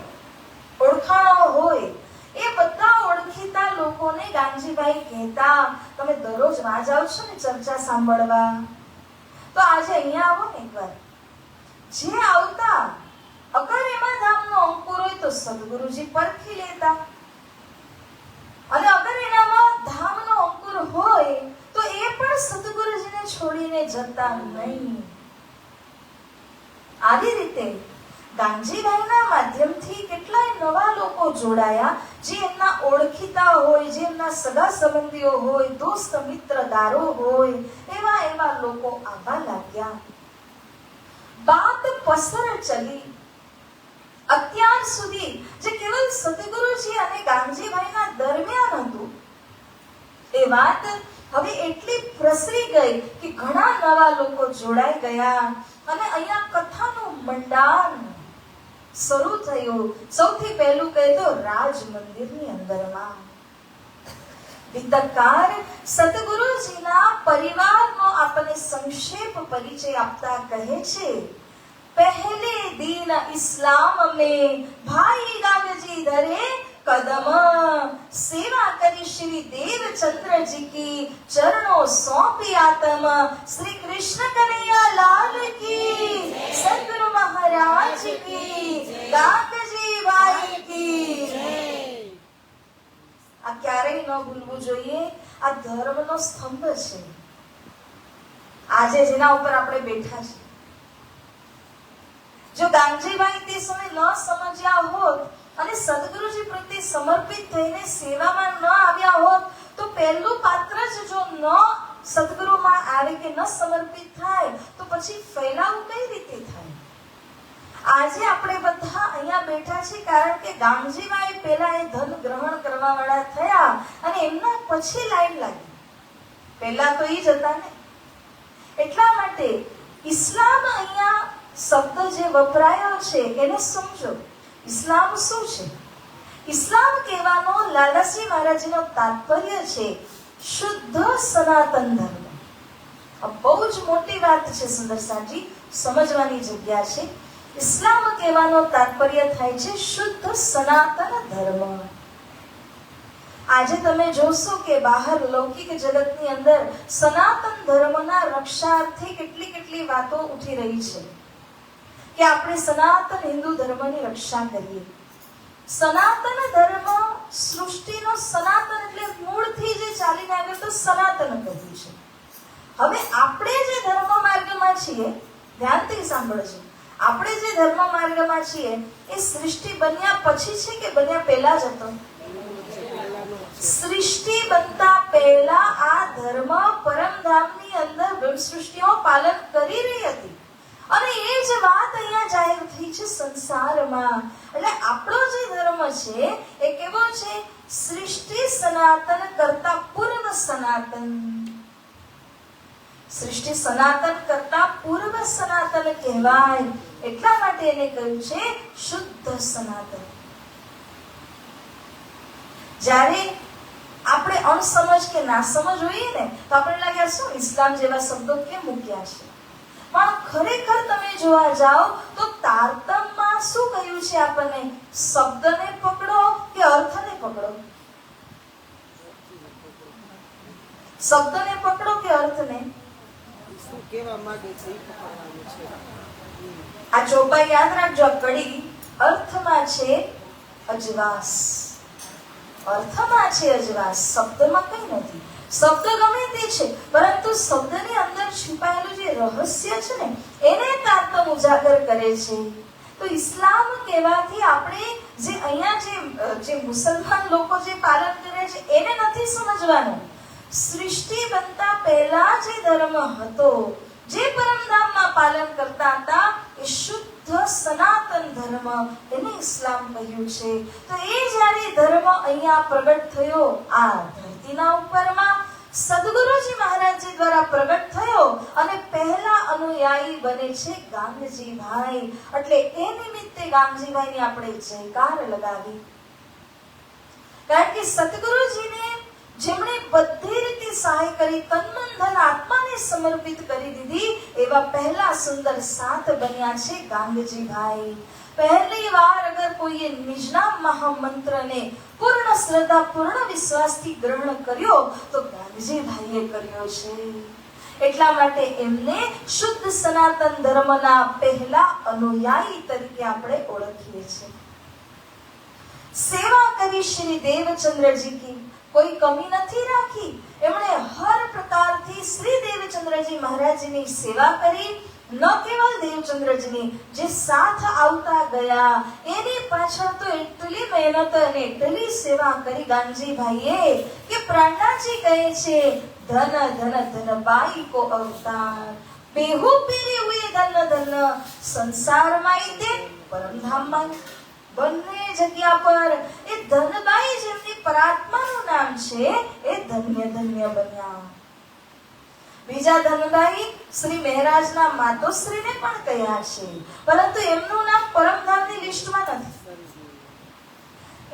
ઓળખાણો હોય, એ બધા ઓળખીતા લોકોને ગાંધીભાઈ કહેતા, તમે દરરોજ ના જાઓ છો ને ચર્ચા સાંભળવા, તો આજે અહીંયા આવો ને એકવાર. જે આવતા અગર એમાં ધામનો અંકુર હોય તો સદગુરુજી પરખી લેતા, અને અગર એનામાં ધામનો અંકુર હોય તો એ પણ સદગુરુજીને છોડીને જતા નહીં. આવી રીતે ગાંધીભાઈના માધ્યમથી કેટલાય નવા લોકો જોડાયા, જે એમના ઓળખીતા હોય, જે એમના સગા સંબંધીઓ હોય, દોસ્ત મિત્રદારો હોય, એવા લોકો આવવા લાગ્યા. बात पसर चली. અત્યાર સુધી જે કેવલ સદગુરુજી અને ગાંધીભાઈના દરમિયાન હતું, એ વાત હવે એટલી પ્રસરી ગઈ કે ઘણા નવા લોકો જોડાઈ ગયા અને અહીંયા કથાનું મંડાણ શરૂ થયું. સૌથી પહેલું કહે તો રાજ મંદિરની અંદરમાં વિતકાર સદગુરુજીના પરિવારનો આપણને સંક્ષેપ પરિચય આપતા કહે છે, પહેલે દિન ઇસ્લામ में भाई गांधी धरे कदम, सेवा करी श्री देवचंद्र जी की चरणों सौंपी आत्म, श्री कृष्ण कन्हैया लाल की, सदगुरु महाराज की, गांधी भाई की. આ ક્યારેય ન ભૂલવું જોઈએ. આ ધર્મનો સ્તંભ છે. આજે જેના ઉપર આપણે બેઠા છીએ, જો ગાંધીભાઈ તે સમય ન સમજ્યા હોત અને સદગુરુજી પ્રત્યે સમર્પિત થઈને સેવામાં ન આવ્યા હોત, તો પહેલું પાત્ર જ જો ન સદગુરુમાં આવે કે ન સમર્પિત થાય, તો પછી ફેલાવું કઈ રીતે થાય? આજે આપણે બધા અહીંયા બેઠા છીએ કારણ કે ગાંધીભાઈ પહેલા એ ધન ગ્રહણ કરવા વાળા થયા અને એમના પછી લાઈન લાગી. પહેલા તો એ જ હતા ને. એટલા માટે ઇસ્લામ અહીંયા શબ્દ જે વપરાયો છે એને સમજો. ઇસ્લામ શું છે? ઇસ્લામ કહેવાનો લાલાજી મહારાજનો તાત્પર્ય છે શુદ્ધ સનાતન ધર્મ. આ બહુ જ મોટી વાત છે સુંદરસાજી, સમજવાની જગ્યા છે. ઇસ્લામ કહેવાનો તાત્પર્ય થાય છે શુદ્ધ સનાતન ધર્મ. આજે તમે જોશો કે બહાર લૌકિક જગતની અંદર સનાતન ધર્મના રક્ષાર્થે કેટલી વાતો ઉઠી રહી છે કે આપણે સનાતન હિન્દુ ધર્મની રક્ષા કરીએ. સનાતન ધર્મ સૃષ્ટિનો સનાતન એટલે મૂળથી જે ચાલીને આવ્યો તો સનાતન કહ્યું છે. હવે આપણે જે ધર્મ માર્ગમાં છીએ, ધ્યાનથી સાંભળજો, આપણે જે ધર્મ માર્ગમાં છીએ એ સૃષ્ટિ બન્યા પછી છે કે બન્યા પહેલા જ હતો? સૃષ્ટિ બનતા પહેલા આ ધર્મ પરમધામની અંદર સૃષ્ટિઓ પાલન કરી રહી હતી અને એ જ વાત અહીંયા જાહેર થઈ છે સંસારમાં. એટલે આપણો જે ધર્મ છે એ કેવો છે? સૃષ્ટિ સનાતન કરતા પૂર્વ સનાતન. સૃષ્ટિ સનાતન કરતા પૂર્વ સનાતન કહેવાય. એટલા માટે એને કહ્યું છે શુદ્ધ સનાતન. જ્યારે આપણે અણસમજ કે નાસમજ હોઈએ ને તો આપણે લાગે શું ઇસ્લામ જેવા શબ્દો કેમ મૂક્યા છે? પણ ખરેખર તમે જોવા જાઓ તો તારતમ્યમાં શું કહ્યું છે આપણને? શબ્દને પકડો કે અર્થને પકડો? શબ્દને પકડો કે અર્થને? શું કહેવા માંગે છે એ પકડવાનું છે. આ ચોપાઈ યાદ રાખજો. આ કડી અર્થમાં છે અજવાસ. અર્થમાં છે અજવાસ, શબ્દમાં કઈ નથી. શબ્દ ગમે તે છે, પરંતુ શબ્દની અંદર છુપાયેલું જે રહસ્ય છે ને એને તારતમ્ય ઉજાગર કરે છે. તો ઇસ્લામ કહેવાથી આપણે જે અહીંયા જે મુસલમાન લોકો જે પાલન કરે છે એને નથી સમજવાનું. સૃષ્ટિ બનતા પહેલા જે ધર્મ હતો, જે પરમધામમાં પાલન કરતા હતા, એ શુદ્ધ સનાતન ધર્મ, એને ઇસ્લામ કહ્યું છે. તો એ જ્યારે ધર્મ અહીંયા પ્રગટ થયો આ ધરતીના ઉપરમાં, સદગુરુજી મહારાજજી દ્વારા પ્રગટ થયો અને પહેલા અનુયાયી બને છે ગાંગજીભાઈ. એટલે એ નિમિત્તે ગાંગજીભાઈની આપણે જયકાર લગાવી. કારણ કે સદગુરુજીને જેમણે બધી રીતે સહાય કરી, તન મન ધન આત્માને સમર્પિત કરી દીધી, એવા પહેલા સુંદર સાત બન્યા છે ગાંગજીભાઈ. પહેલી વાર અગર કોઈએ નિજનામ મહામંત્રને પૂર્ણ શ્રદ્ધા પૂર્ણ વિશ્વાસથી ગ્રહણ કર્યો તો ગાંગજીભાઈએ કર્યો છે. એટલા માટે એમને શુદ્ધ સનાતન ધર્મના પહેલા અનુયાયી તરીકે આપણે ઓળખીએ છીએ. સેવા કરી શ્રી દેવચંદ્રજી કી, કોઈ કમી નથી રાખી. એમણે હર પ્રકારથી શ્રી દેવચંદ્રજી મહારાજની સેવા કરી. ન કેવલ દેવચંદ્રજીની, જે સાથ આવતા ગયા એની પાછળ તો એટલી મહેનત અને એટલી સેવા કરી ગાંગજીભાઈએ કે પ્રાણનાજી કહે છે ધન ધન ધન બાઈ કો અવતાર, બેહુ પીરી હુએ ધન ધન, સંસારમાં તે પરમધામમાં. બંને જગ્યા પર એ ધનબાઈ જેમની પરાત્માનું નામ છે એ ધન્ય ધન્ય બન્યા. બીજા ધનબાઈ શ્રી મહારાજના માતોશ્રીને પણ કહ્યા છે, પરંતુ એમનું નામ પરમધામની લિસ્ટમાં નથી.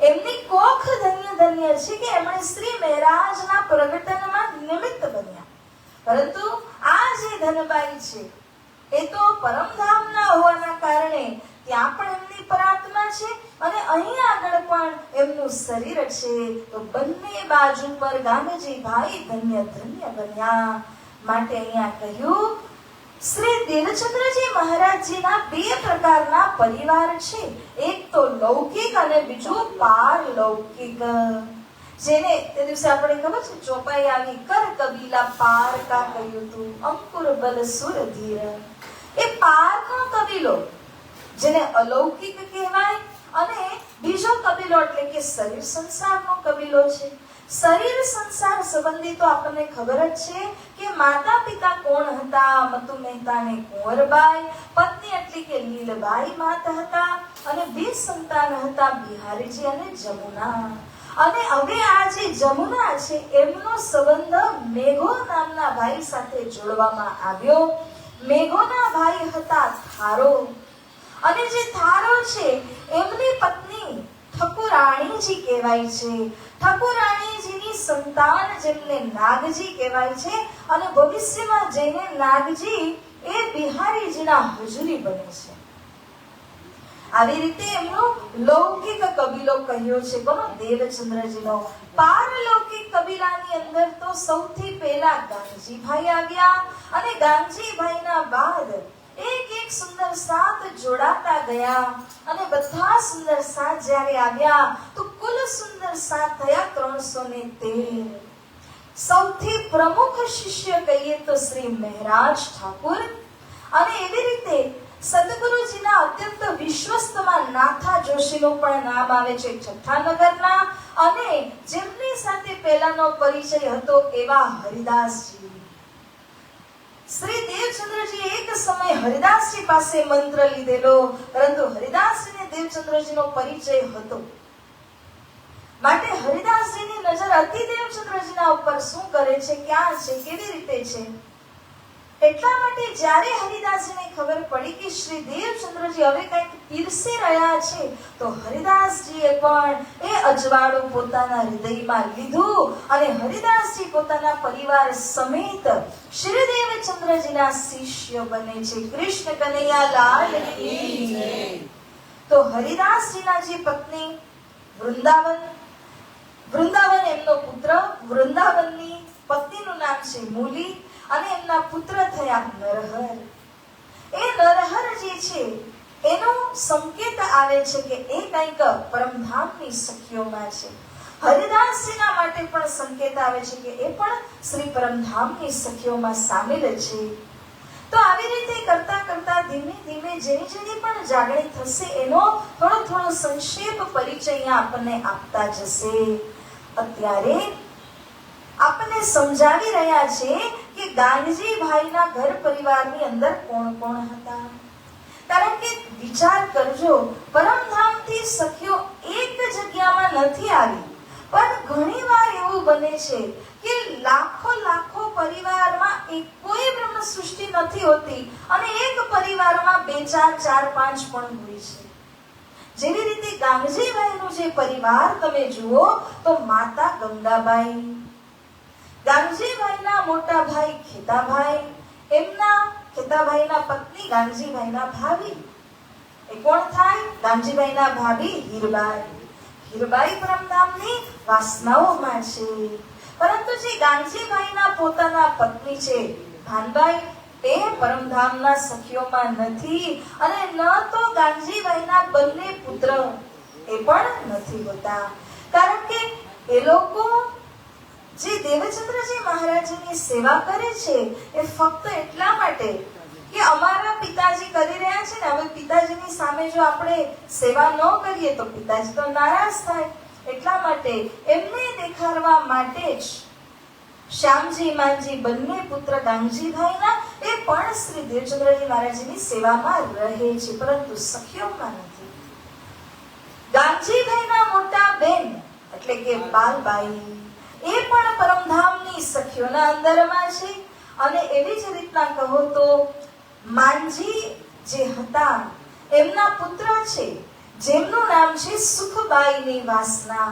એમની કોખ ધન્ય ધન્ય છે કે એમણે શ્રી મહારાજના પ્રગટનમાં નિમિત્ત બન્યા. પરંતુ આ જે ધનબાઈ છે એ તો પરમધામના હોવાના કારણે ત્યાં પણ એમની પરાત્મા છે અને અહીં આગળ પણ એમનું શરીર છે. તો બંને બાજુ પર ગાંગજીભાઈ ધન્ય ધન્ય બન્યા. માટે અહીંયા કહ્યું શ્રી દેવચંદ્રજી મહારાજજીના બે પ્રકારના પરિવાર છે. એક તો લૌકિક અને બીજું પારલૌકિક. જેને તે દિવસે આપણે ખબર છે ચોપાઈ આવી, કર કબીલા પાર કા કહ્યું તું, અંકુર બલ સુર ધીર. એ પારનો કબીલો જેને અલૌકિક કહેવાય, અને બીજો કબીલો એટલે કે શરીર સંસારનો કબીલો છે. શરીર સંસાર સંબંધી તો આપણને ખબર જ છે કે માતા પિતા કોણ હતા? મતુ મહેતા ને કુંવરબાઈ, પત્ની એટલે કે લીલબાઈ માત હતા, અને બે સંતાન હતા બિહારીજી અને જમુના. અને હવે આ જે જમુના છે એમનો સંબંધ મેઘો નામના ભાઈ સાથે જોડવામાં આવ્યો. મેઘોના ભાઈ હતા થારો, અને જે થારો છે એમની પત્ની ઠકુરાણીજી કહેવાય છે. ઠકુરાણીજીની સંતાન જેમને નાગજી કહેવાય છે, અને ભવિષ્યમાં જઈને નાગજી એ બિહારીજીના હજુરી બને છે. આવી રીતે એમનો લૌકિક કબીલો કહ્યો છે. કોનો? દેવચંદ્રજીનો. પારલૌકિક કબીલાની અંદર તો સૌથી પહેલા ગાંગજીભાઈ આવ્યા, અને ગાંગજીભાઈના બાદ એક એક સુંદર સાત જોડાતા ગયા, અને બધા સુંદર સાત જ્યારે આવ્યા તો કુલ સુંદર સાત થયા 313. સૌથી પ્રમુખ શિષ્ય કહીએ તો શ્રી મહારાજ ઠાકુર, અને એવી રીતે સદગુરુજીના અત્યંત વિશ્વસ્તમાં નાથા જોશીનું પણ નામ આવે છે, છઠ્ઠાનગરના, અને જેમની સાથે પહેલાનો પરિચય હતો એવા હરિદાસજી. શ્રી દેવ દેવચંદ્રજી એક સમય હરિદાસજી પાસે મંત્ર લીધેલો, પરંતુ હરિદાસજીને દેવચંદ્રજીનો પરિચય હતો. માટે હરિદાસજીની નજર અતિ દેવચંદ્રજીના ઉપર શું કરે છે, ક્યાં છે, કેવી રીતે છે. એટલા માટે જ્યારે હરિદાસજીને ખબર પડી કે શ્રી દેવચંદ્રજી હવે કંઈક પીરસી રહ્યા છે, તો હરિદાસજીએ પણ એ અજવાળું પોતાના હૃદયમાં લીધું અને હરિદાસજી પોતાના પરિવાર સમેત શ્રી દેવચંદ્રજીના શિષ્ય બને છે. કૃષ્ણ કનૈયા લાલ કી જય. તો હરિદાસજીના જે પત્ની વૃંદાવન એમનો પુત્ર, વૃંદાવનની પત્નીનું નામ છે મૂલી અને એમના પુત્ર થયા નરહર. એ નરહર જે છે એનો સંકેત આવે છે કે એ કંઈક પરમધામની સખીઓમાં છે. હરિદાસજીના માટે પણ સંકેત આવે છે કે એ પણ શ્રી પરમધામની સખીઓમાં સામેલ છે. તો આવી રીતે કરતા કરતા ધીમે ધીમે જેની જેની પણ જાગણી થશે એનો થોડો થોડો સંક્ષેપ પરિચય આપણને આપતા જશે. અત્યારે આપણને સમજાવી રહ્યા છે કે ગાંગજી ભાઈના ઘર પરિવારની અંદર કોણ કોણ હતા. કારણ કે વિચાર કરજો, પરમધામથી સખીઓ એક જગ્યામાં નથી આવી, પણ ઘણીવાર એવું બને છે કે લાખો લાખો પરિવારમાં કોઈ બ્રહ્મ સૃષ્ટિ નથી હોતી અને એક પરિવારમાં 2, 4, 4, 5 પણ હોય છે. જેવી રીતે ગાંગજીભાઈનો જે પરિવાર તમે જુઓ તો માતા ગંગાબાઈ, ગાંગજીભાઈના મોટા ભાઈ ખેતાભાઈ, એમના ખેતાભાઈના પત્ની ગાંગજીભાઈના ભાભી. એ કોણ થાય? ગાંગજીભાઈના ભાભી હીરબાઈ. હીરબાઈ પરમધામની વાસનાઓમાં છે. પરંતુ જે ગાંગજીભાઈના પોતાના પત્ની છે ભાનબાઈ, તે પરમધામના સખીઓમાં નથી અને ન તો ગાંગજીભાઈના બંને પુત્ર એ પણ નથી હોતા. કારણ કે એ લોકો જે દેવચંદ્રજી મહારાજની સેવા કરે છે એ ફક્ત એટલા માટે કે અમારા પિતાજી કરી રહ્યા છે ને, હવે પિતાજીની સામે જો આપણે સેવા ન કરીએ તો પિતાજી તો નારાજ થાય. એટલા માટે એમને દેખાડવા માટે જ શ્યામજી માનજી બંને પુત્ર ગાંગજીભાઈના એ પણ શ્રી દેવચંદ્રજી મહારાજની સેવામાં રહે છે, પરંતુ સખીઓમાં નથી. ગાંગજીભાઈના મોટા બેન એટલે કે બાલબાઈ એ પણ પરમધામની સખીઓના અંદરમાં છે. અને એવી જ રીતના કહો તો માનજી જે હતા એમના પુત્ર છે જેમનું નામ છે સુખબાઈની વાસના.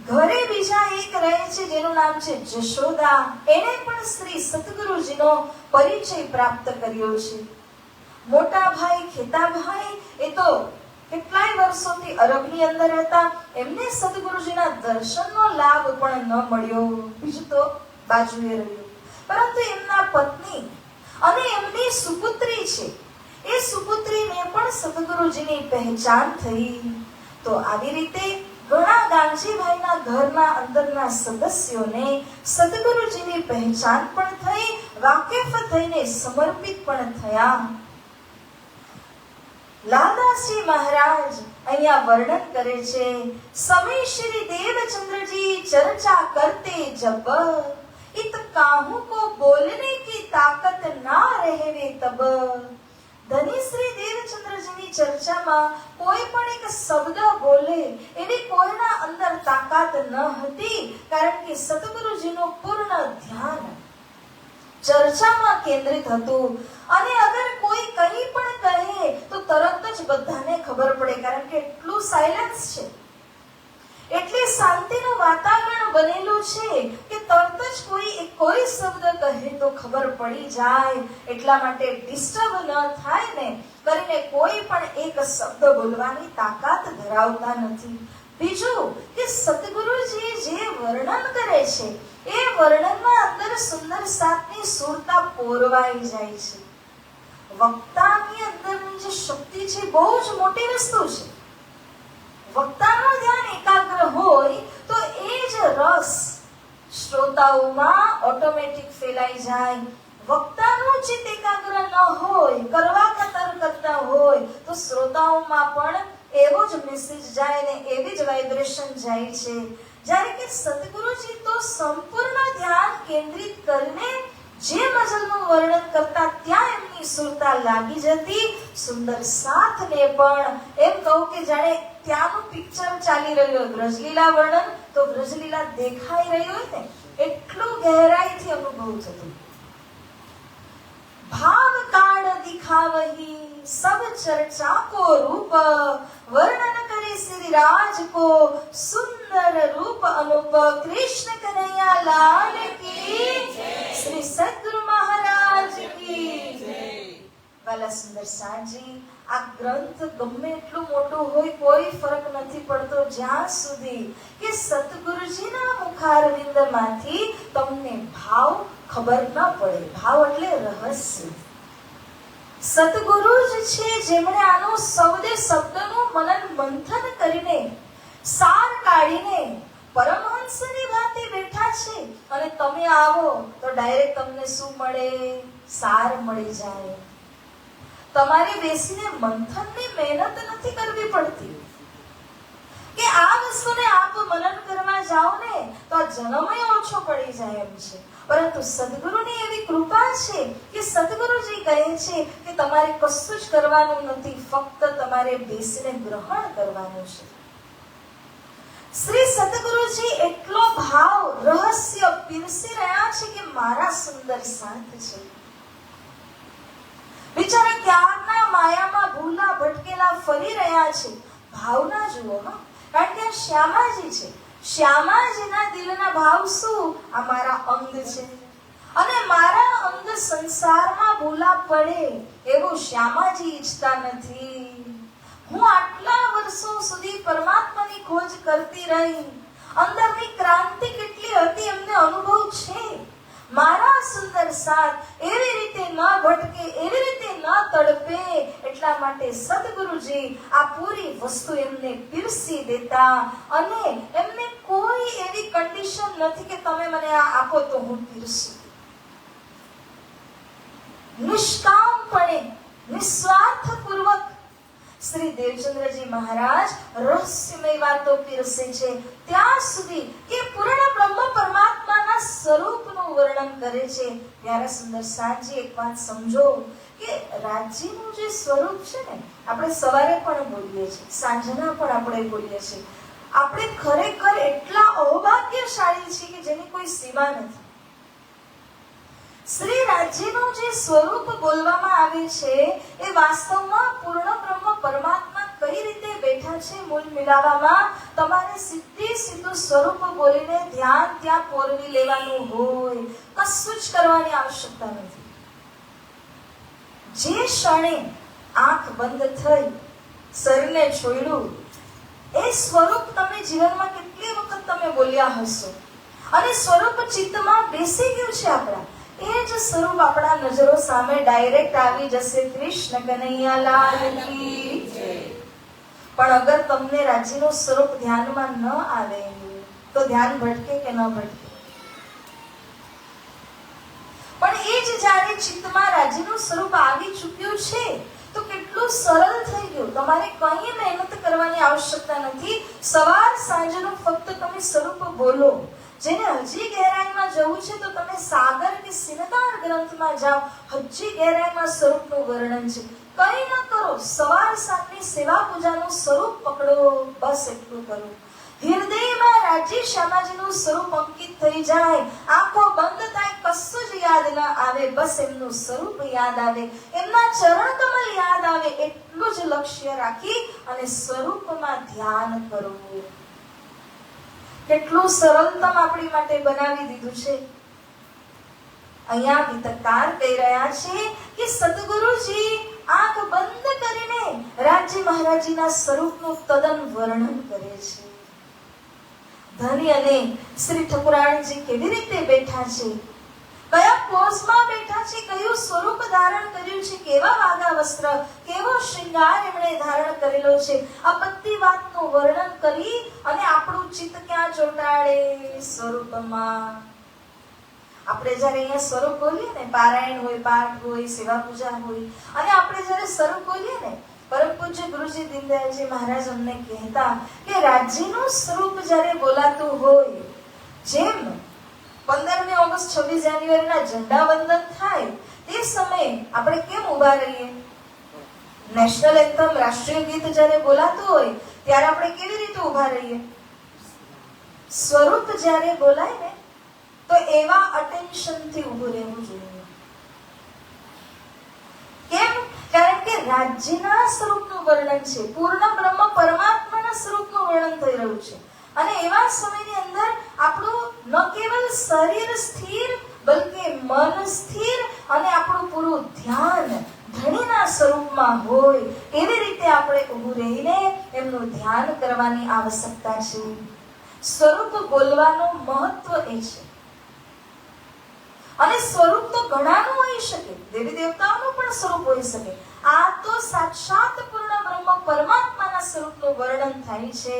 ઘરે બીજા એક રહે છે જેનું નામ છે જશોદા. એને પણ શ્રી સતગુરુજીનો પરિચય પ્રાપ્ત કર્યો છે. મોટા ભાઈ ખેતાભાઈ એ તો કેટલાય વર્ષોથી અરબની અંદર હતા, એમને સદગુરુજીના દર્શનનો લાભ પણ ન મળ્યો, બીજું તો બાજુએ રહ્યું. પરંતુ એમના પત્ની અને એમની સુપુત્રી છે, એ સુપુત્રીને પણ સદગુરુજીની પહેચાન થઈ. તો આવી રીતે ઘણા ગાંગજીભાઈના ઘરના અંદરના સદસ્યોને સદગુરુજીની પહેચાન પણ થઈ, વાકેફ થઈને સમર્પિત પણ થયા. લાલદાસજી મહારાજ અહીંયા વર્ણન કરે છે, સમય શ્રી દેવચંદ્રજી ચર્ચા કરતે જબ, इत काहू को बोलने की ताकत ना रहवे तब. ધની શ્રી દેવચંદ્રજીની ચર્ચામાં કોઈ પણ એક શબ્દ બોલે એવી કોઈના અંદર તાકાત ન હતી, કારણ કે સતગુરુજીનું પૂર્ણ ધ્યાન ચર્ચામાં કેન્દ્રિત હતું. અને અગર કોઈ કંઈ પણ કહે તો તરત જ બધાને ખબર પડે, કારણ કે એટલું સાયલન્સ છે, એટલે શાંતિનું વાતાવરણ બનેલું છે કે તરત જ કોઈ શબ્દ કહે તો ખબર પડી જાય. એટલા માટે ડિસ્ટર્બ ન થાય ને કરીને કોઈ પણ એક શબ્દ બોલવાની તાકાત ધરાવતા નથી. બીજું કે સતગુરુજી જે વર્ણન કરે છે એ વર્ણનમાં અંદર સુંદર સાતની સુરતા પોરવાઈ જાય છે. વક્તાની અંદરની જે શક્તિ છે બહુ જ મોટી વસ્તુ છે. વક્તાનું ધ્યાન એકાગ્ર હોય તો એ જ રસ શ્રોતાઓમાં ઓટોમેટિક ફેલાઈ જાય. વક્તાનું ચિત્ત એકાગ્ર ન હોય, કરવા કતર કરતા હોય તો શ્રોતાઓમાં પણ એવો જ મેસેજ જાય ને એવી જ વાઇબ્રેશન જાય છે. જ્યારે કે સદગુરુજી તો સંપૂર્ણ ધ્યાન કેન્દ્રિત કરીને જે મજલનું વર્ણન કરતા ત્યાં એમની સુરતા લાગી જતી. સુંદર સાથને પણ એમ કહું કે જાણે ત્યાંનું પિક્ચર ચાલી રહ્યું હોય, બ્રજલીલા વર્ણન તો બ્રજલીલા દેખાઈ રહ્યું હોય ને એટલું ગહેરાઈથી અનુભવ થતું. भाव काढ़ दिखावही सब चर्चा को रूप वर्णन करे श्री राज को सुंदर रूप अनूप. कृष्ण कन्हैया लाल की श्री सद्गुरु महाराज की जय. વાલા સુંદર સાજી, આ ગ્રંથ ગમે એટલું મોટું હોય કોઈ ફરક નથી પડતો જ્યાં સુધી કે સતગુરુજીના મુખારવિંદમાંથી તમને ભાવ ખબર ન પડે. ભાવ એટલે રહસ્ય. સતગુરુ જ છે જેમણે આનું શબ્દે શબ્દનું મનન મંથન કરીને સાર કાઢીને પરમહંસની ભાંતિ બેઠા છે. અને તમે આવો તો ડાયરેક્ટ તમને શું મળે? સાર મળી જાય. તમારે બેસીને મંથનની મહેનત નથી કરવી પડતી કે આ વસ્તુને આપ મનન કરવા જાઓ ને તો આ જન્મય ઓછો પડી જાય એમ છે. પરંતુ સદગુરુની એવી કૃપા છે કે સદગુરુજી કહે છે કે તમારે કશું જ કરવાનું નથી, ફક્ત તમારે બેસીને ગ્રહણ કરવાનું છે. શ્રી સદગુરુજી એટલો ભાવ રહસ્ય પીરસી રહ્યા છે કે મારા સુંદર સાથ છે. બિચારા ક્યારના માયામાં ભૂલા ભટકેલા ફરી રહ્યા છે. ભાવના જુઓ, કારણ કે શ્યામાજી છે. શ્યામાજીના દિલના ભાવ શું? આ મારા અંગ છે અને મારા અંગ સંસારમાં ભૂલા પડે એવું શ્યામાજી ઈચ્છતા નથી. હું આટલા વર્ષો સુધી પરમાત્માની ખોજ કરતી રહી. અંદરની ક્રાંતિ કેટલી હતી એમને અનુભવ છે. મારા સુંદર સાથ એવી રીતે ન ભટકે, એવી રીતે ન તડપે, એટલા માટે સદગુરુજી આ પૂરી વસ્તુ એમને પીરસી દેતા. અને એમને કોઈ એવી કન્ડિશન નથી કે તમે મને આ આપો તો હું પીરસું. નિષ્કામપણે, નિસ્વાર્થપૂર્વક શ્રી દેવચંદ્રજી મહારાજ રહસ્યમય વાતો પીરસે છે ત્યાં સુધી કે પૂર્ણ બ્રહ્મ પરમાત્માના સ્વરૂપનું વર્ણન કરે છે. ત્યારે સુંદર સાજી એક વાત સમજો કે રાજ્યનું જે સ્વરૂપ છે ને, આપણે સવારે પણ બોલીએ છીએ, સાંજના પણ આપણે બોલીએ છીએ. આપણે ખરેખર એટલા અભાગ્યશાળી છીએ કે જેની કોઈ સીમા નથી. શ્રી રાજ્યનું જે સ્વરૂપ બોલવામાં આવે છે એ વાસ્તવમાં પૂર્ણ બ્રહ્મ પરમાત્મા કઈ રીતે બેઠા છે મૂળ મિલાવામાં તમારે સીધું સ્વરૂપ બોલીને ધ્યાન ત્યાં પોરવી લેવાનું હોય. કશું જ કરવાની આવશ્યકતા નથી. જે ક્ષણે આંખ બંધ થઈ શરીરને છોડ્યું એ સ્વરૂપ તમે જીવનમાં કેટલી વખત તમે બોલ્યા હશો અને સ્વરૂપ ચિત્તમાં બેસી ગયું છે આપણા. એ જ સ્વરૂપ આપણા નજરો સામે ડાયરેક્ટ આવી જશે. કૃષ્ણ કનૈયા લાલ કી જય. પણ અગર તમને રાજ્યનું સ્વરૂપ ધ્યાનમાં ન આવે તો ધ્યાન ભટકે કે ન ભટકે? પણ એ જ જ્યારે ચિત્તમાં રાજ્યનું સ્વરૂપ આવી ચૂક્યું છે તો કેટલું સરળ થઈ ગયું. તમારે કઈ મહેનત કરવાની આવશ્યકતા નથી. સવાર સાંજનું ફક્ત તમે સ્વરૂપ બોલો. જેને હજી ગહેરાઈમાં જવું છે તો તમે સાગર કે સિનકાર ગ્રંથમાં જાઓ. હજી ગહેરાઈમાં સ્વરૂપનું વર્ણન છે. કઈ ન કરો, સવાર સાંજની સેવા પૂજાનું સ્વરૂપ પકડો, બસ એટલું કરો. હૃદયમાં રાજ્ય શ્યામાજીનું સ્વરૂપ અંકિત થઈ જાય. આંખો બંધ થાય, કશું જ યાદ ન આવે, બસ એમનું સ્વરૂપ યાદ આવે, એમના ચરણ કમલ યાદ આવે. એટલું જ લક્ષ્ય રાખી અને સ્વરૂપમાં ધ્યાન કરવું. કેટલું સરળતમ આપણી માટે બનાવી દીધું છે. અહીંયા વિતકાર કહી રહ્યા છે કે સદગુરુજી આંખ બંધ કરીને રાજ્ય મહારાજીના સ્વરૂપનું તદ્દન વર્ણન કરે છે. ધની અને શ્રી ઠકુરાણીજી કેવી રીતે બેઠા છે, કયા પોઝમાં બેઠા છે, કયું સ્વરૂપ ધારણ કર્યું છે, કેવા વાગા વસ્ત્ર, કેવો શૃંગાર એમણે ધારણ કરેલો છે. આ બધી વાતનું વર્ણન કરી અને આપણું ચિત્ત ક્યાં ચોંટાડે? સ્વરૂપમાં. આપણે જ્યારે અહીંયા સ્વરૂપ બોલીએ ને, પારાયણ હોય, પાઠ હોય, સેવા પૂજા હોય, અને આપણે જ્યારે સ્વરૂપ બોલીએ ને, પરમ પૂજ્ય ગુરુજી દીનદયાળજી મહારાજ અમને કહેતા કે રાજ્યનું સ્વરૂપ જ્યારે બોલાતું હોય, જેમ 15મી ઓગસ્ટ 26 જાન્યુઆરીના ઝંડા વંદન થાય તે સમયે આપણે કેમ ઊભા રહીએ? નેશનલ એન્થમ, રાષ્ટ્રીય ગીત જ્યારે બોલાતું હોય ત્યારે આપણે કેવી રીતે ઊભા રહીએ? સ્વરૂપ જ્યારે બોલાય ને તો એવા અટેન્શનથી ઊભું રહેવું જોઈએ. કેમ? કારણ કે રાજ્યના સ્વરૂપનું વર્ણન છે, પૂર્ણ બ્રહ્મ પરમાત્માના સ્વરૂપનું વર્ણન થઈ રહ્યું છે. અને એવા સમયની અંદર આપણું ન કેવલ શરીર સ્થિર, બલકે મન સ્થિર અને આપણું પૂરું ધ્યાન ધણીના સ્વરૂપમાં હોય એવી રીતે આપણે ઊભું રહીને એમનું ધ્યાન કરવાની આવશ્યકતા છે. સ્વરૂપ બોલવાનું મહત્વ એ છે. અને સ્વરૂપ તો ઘણાનું હોઈ શકે, દેવી દેવતાઓનું પણ સ્વરૂપ હોઈ શકે. આ તો સાક્ષાત પૂર્ણ બ્રહ્મ પરમાત્માના સ્વરૂપનું વર્ણન થાય છે.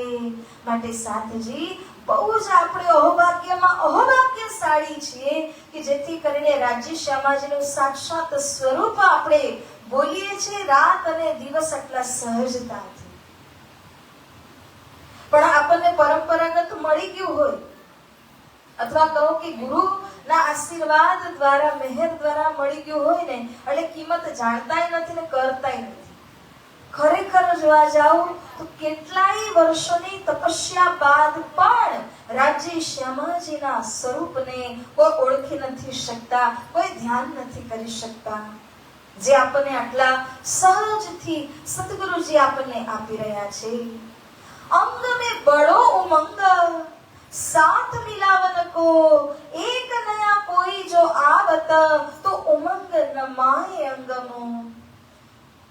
માટે સાથજી બહુ જ આપણે અહોભાગ્યમાં અહોભાગ્યશાળી છીએ કે જેથી કરીને રાજ્ય શ્યામાજીનું સાક્ષાત સ્વરૂપ આપણે બોલીએ છીએ રાત અને દિવસ આટલા સહજતાથી. પણ આપણને પરંપરાગત મળી ગયું હોય અથવા કહો કે ગુરુના આશીર્વાદ દ્વારા, મહેર દ્વારા મળી ગયું હોય ને એટલે કિંમત જાણતાય નથી ને કરતાય નથી. ખરેખર જોવા જાવ તો કેટલાય વર્ષોની તપસ્યા બાદ પણ રાજ્ય શ્યામાજીના સ્વરૂપને કોઈ ઓળખી નથી શકતા, કોઈ ધ્યાન નથી કરી શકતા. જે આપણને આટલા સહજથી સદગુરુજી આપણને આપી રહ્યા છે. અંગ में बड़ो उमंग साथ मिलावन को एक नया कोई जो आवत तो उमंग नमाए अंगमो.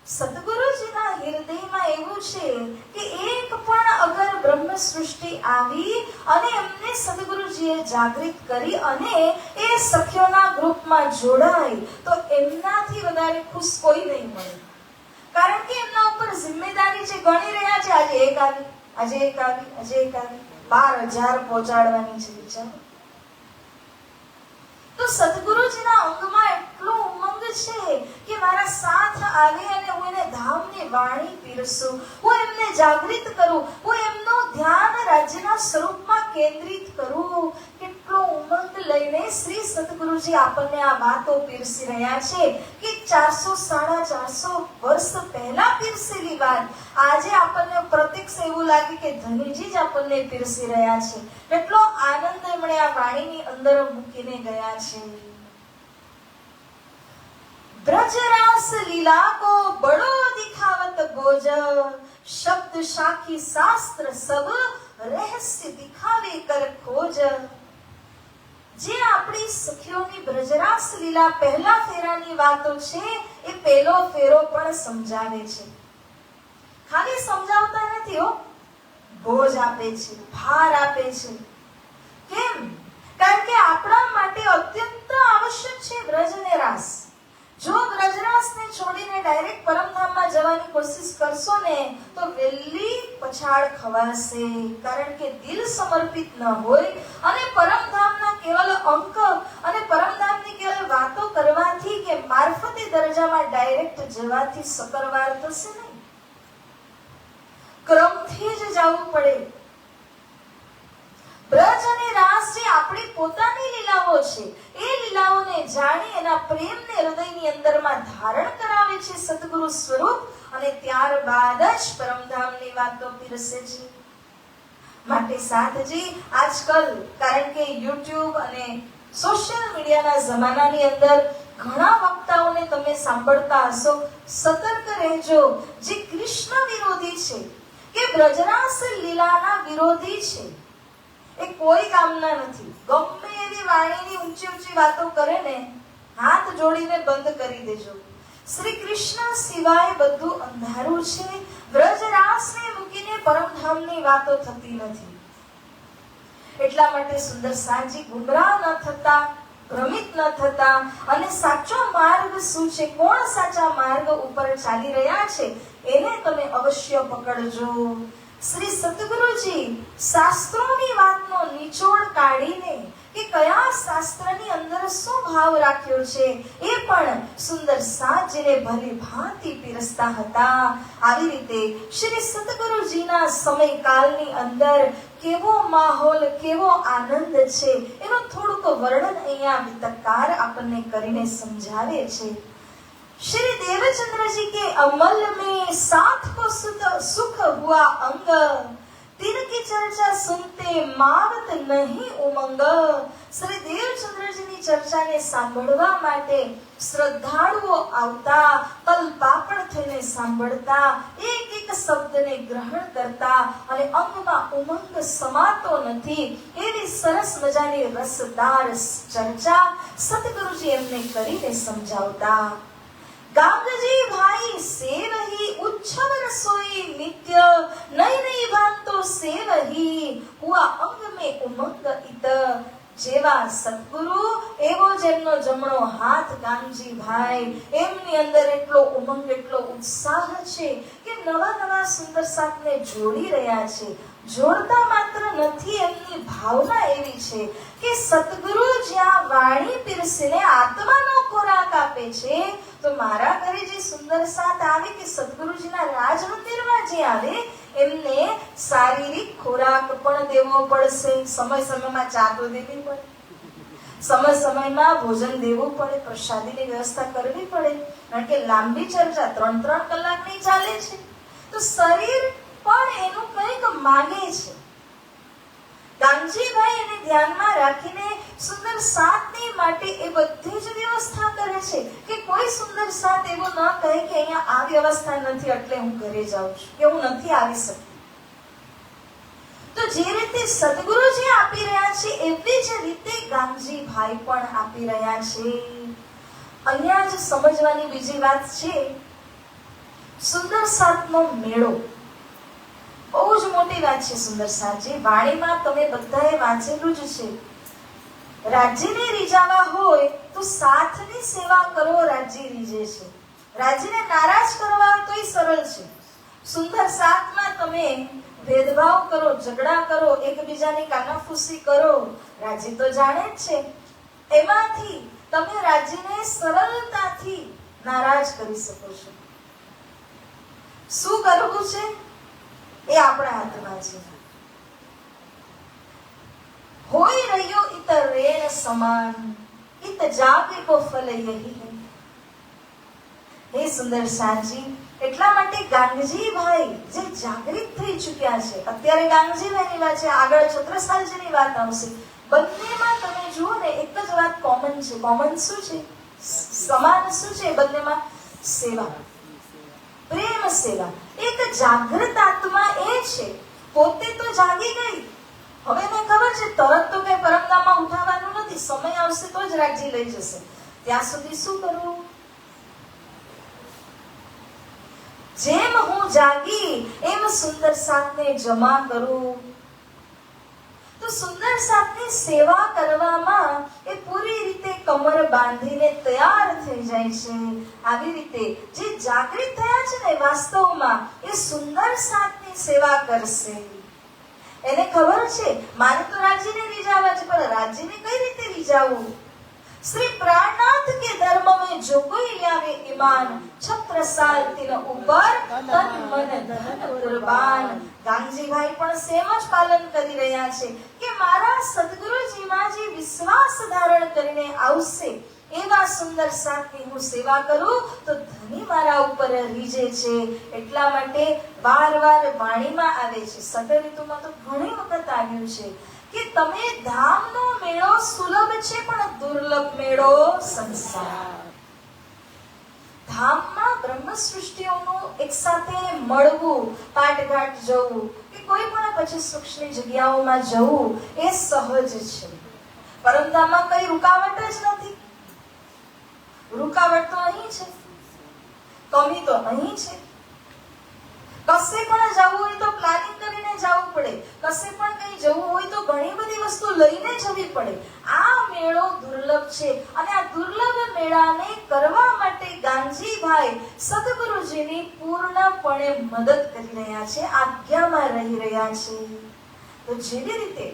સદગુરુજીના હૃદયમાં એવું છે કે એક પણ અગર બ્રહ્મ સૃષ્ટિ આવી અને એમને સદગુરુજીએ જાગૃત કરી અને એ સખીઓના ગ્રુપમાં જોડાય તો એમનાથી વધારે ખુશ કોઈ નહીં મળે. કારણ કે એમના ઉપર જિમ્મેદારી જે ગણી રહ્યા છે, આજે એક આવી, આજે એક આવી, આજે એક આવી, 12,000 પહોંચાડવાની છે વિચાર. તો સદગુરુજીના અંગમાં એટલો ઉમંગ છે કે મારા સાથ આવે અને હું એને ધામની વાણી પીરસું, હું એમને જાગૃત કરું, હું એમનું ધ્યાન રાજ્યના સ્વરૂપમાં કેન્દ્રિત કરું. કેટલો ઉમંગ લઈને શ્રી સદગુરુજી આપણને આ વાતો પીરસી રહ્યા છે કે 400-450 વર્ષ પહેલા પીરસેલી વાત આજે આપણને પ્રત્યક્ષ એવું લાગે કે ધનીજી જ આપણને પીરસી રહ્યા છે. કેટલો આનંદ એમણે આ વાણીની અંદર મૂકીને ગયા છે. ब्रजरास लीला को बड़ो दिखावत गोज, शब्द शाखी शास्त्र सब रहस्य दिखावे कर खोज. જે આપણી સખીઓની બ્રજરાસ લીલા પહેલા ફેરાની વાતો છે એ પહેલો ફેરો પણ સમજાવે છે. ખાલી સમજાવતા નથી હો, બોજ આપે છે, ભાર આપે છે. કેમ? કારણ કે આપણા માટે અત્યંત આવશ્યક છે બ્રજ અને રાસ. જો બ્રજરાસને છોડીને ડાયરેક્ટ પરમધામમાં જવાની કોશિશ કરશો ને તો વેલી પછાડ ખવાશે. કારણ કે દિલ સમર્પિત ન હોય અને પરમધામના કેવલ અંક અને પરમધામની કેવલ વાતો કરવાથી કે મારફતી દરજામાં ડાયરેક્ટ જવાથી સકરવાર થશે નહીં. ક્રમથી જ જવું પડે. બ્રજ અને રાસ જે આપણી પોતાની લીલાઓ છે એ લીલાઓને જાણી એના પ્રેમને હૃદયની અંદરમાં ધારણ કરાવે છે સદગુરુ સ્વરૂપ અને ત્યારબાદ જ પરમધામની વાતો પીરસે છે. માટે સાથજી આજકાલ કારણ કે યુટ્યુબ અને સોશિયલ મીડિયાના જમાનાની અંદર ઘણા વક્તાઓને તમે સાંભળતા હશો. સતર્ક રહેજો. જે કૃષ્ણ વિરોધી છે કે બ્રજરાસ લીલાના વિરોધી છે એ કોઈ કામના નથી. ગમે એવી વાણીની ઊંચી ઊંચી વાતો કરે ને હાથ જોડીને બંધ કરી દેજો. શ્રી કૃષ્ણ સિવાય બધું અંધારું છે. બ્રજરાસને મૂકીને પરમધામની વાતો થતી નથી. એટલા માટે સુંદર સાજી ગુમરાહ ન થતા, ભ્રમિત ન થતા અને સાચો માર્ગ શું છે, કોણ સાચા માર્ગ ઉપર ચાલી રહ્યા છે એને તમે અવશ્ય પકડજો. શ્રી સતગુરુજી શાસ્ત્રોની વાતનો નિચોડ કાઢીને કે કયા શાસ્ત્રની અંદર શું ભાવ રાખ્યો છે એ પણ સુંદર સાજીને ભલી ભાંતિ પીરસતા હતા. આવી રીતે શ્રી સતગુરુજીના સમયકાળની અંદર કેવો માહોલ, કેવો આનંદ છે એનું થોડુંક વર્ણન અહીંયા વિતકાર આપણને કરીને સમજાવે છે. श्री देवचंद्र जी के अमल में साथ को सुख हुआ अंग, तिनकी चर्चा सुनते मावत नहीं उमंग. श्री देवचंद्र जी ની ચર્ચાને સાંભળવા માટે શ્રદ્ધાળુઓ આવતા, કલ્પાપણ થઈને સાંભળતા, એક એક શબ્દને ગ્રહણ કરતા અને અંગમાં ઉમંગ સમાતો નથી એવી સરસ મજાની રસદાર ચર્ચા સતગુરુજી એમને કરીને સમજાવતા. गांगजी भाई सेवही उच्छव रसोई नित्य, नई नई भांतो सेवही हुआ अंग में उमंग इत. જેવા સદગુરુ એવો જેમનો જમણો હાથ ગાંગજી ભાઈ, એમની અંદર એટલો ઉમંગ, એટલો ઉત્સાહ છે કે નવા નવા સુંદર સાથને જોડી રહ્યા છે. જોડતા માત્ર નથી, એમની ભાવના એવી છે કે સદગુરુ જ્યાં વાણી પીરસીને આત્માનો ખોરાક આપે છે, તો મારા ઘરે જે સુંદર સાથ આવે કે સદગુરુજીના રાજ મંદિરમાં જે આવે એમને શારીરિક ખોરાક પણ દેવો પડશે. સમય સમયમાં ચા તો દેવી પડે, સમય સમયમાં ભોજન દેવું પડે, પ્રસાદીની વ્યવસ્થા કરવી પડે, કારણ કે લાંબી ચર્ચા 3-3 કલાકની ચાલે છે. તો શરીર પણ એનું કંઈક માંગે છે. ગાંગજીભાઈ એને ધ્યાનમાં રાખીને સુંદર સાથની માટે એ બધી જ વ્યવસ્થા કરે છે કે કોઈ સુંદર સાથ એવો ન કહે કે અહીંયા આ વ્યવસ્થા નથી એટલે હું ઘરે જાઉં છું કે હું નથી આવી શકતી. તો જે રીતે સદગુરુજી આપી રહ્યા છે એવી જ રીતે ગાંગજીભાઈ પણ આપી રહ્યા છે. અહીંયા જ સમજવાની બીજી વાત છે, સુંદર સાથનો મેળો બહુ જ મોટી વાત છે. સુંદર સાજી વાણીમાં તમે બધાએ વાંચેલું જ છે. રાજ્યને રીઝાવા હોય તો સાથની સેવા કરો, રાજ્ય રીઝે છે. રાજ્યને નારાજ કરવા તો એ સરળ છે. સુંદર સાથમાં તમે ભેદભાવ કરો, ઝઘડા કરો, એકબીજાની કાનાફૂસી કરો, રાજ્ય તો જાણે જ છે. એમાંથી તમે રાજ્યને સરળતાથી નારાજ કરી શકો છો. શું કરવું છે એ આપણા હાથમાં છે. હોય રહ્યો ઇત રેણ સમાન, ઇત જાગે કો ફલ યહી હૈ. હે સુંદર સાજી, એટલા માટે ગાંગજીભાઈ જે જાગૃત થઈ ચૂક્યા છે, અત્યારે ગાંગજીભાઈની વાત છે, આગળ છત્રસાલજીની વાત આવશે. બંનેમાં તમે જુઓ ને એક જ વાત કોમન છે. કોમન શું છે? સમાન શું છે બંનેમાં? સેવા, પ્રેમ સેવા. એક જાગૃત આત્મા એ છે, પોતે તો જાગી ગઈ, હવે મને ખબર છે તરત તો કઈ પરમધામમાં ઉઠાવવાનું નથી, સમય આવશે તો જ રાજ્ય લઈ જશે. ત્યાં સુધી શું કરવું? જેમ હું જાગી એમ સુંદર સાથને જમા કરું. તો સુંદર સાથની સેવા કરવામાં એ પૂરી રીતે કમર બાંધીને તૈયાર થઈ જાય છે. આવી રીતે જે જાગૃત થયા છે ને વાસ્તવમાં એ સુંદર સાથની સેવા કરશે. એને ખબર છે મારે તો રાજ્યને રીઝાવા છે, પણ રાજ્યને કઈ રીતે રીઝાવું? શ્રી પ્રાણનાથ કે ધર્મ में जो कोई लावे ईमान, छत्रसाल तिन ऊपर तन मन धन कुर्बान. ગાંગજીભાઈ પણ સેમ જ પાલન કરી રહ્યા છે કે મારા સદગુરુજીમાં જે વિશ્વાસ ધારણ કરીને આવશે એવા સુંદર સાથની હું સેવા કરું તો ધની મારા ઉપર રીઝે છે. એટલા માટે વારવાર વાણીમાં આવે છે, સતર ઋતુમાં તો ઘણી વખત આવ્યું છે કે તમે ધામનો મેળો સુલભ છે પણ દુર્લભ મેળો સંસાર. ધામમાં બ્રહ્મ સૃષ્ટિઓનું એક સાથે મળવું, પાટઘાટ જવું કે કોઈ પણ 25 વૃક્ષની જગ્યાઓમાં જવું એ સહજ છે. પરમધામમાં કઈ રૂકાવટ જ નથી. રૂકાવટ તો અહીં છે, કમી તો અહીં છે. કશે પણ જવું હોય તો પ્લાનિંગ કરીને જવું પડે, કશે પણ કઈ જવું હોય તો ઘણી બધી વસ્તુ લઈને જવી પડે. આ મેળો દુર્લભ છે અને આ દુર્લભ મેળાને કરવા માટે ગાંગજીભાઈ ગાંધીજીભાઈ સદગુરુજીની પૂર્ણપણે મદદ કરી રહ્યા છે, આજ્ઞામાં રહી રહ્યા છે. તો જેવી રીતે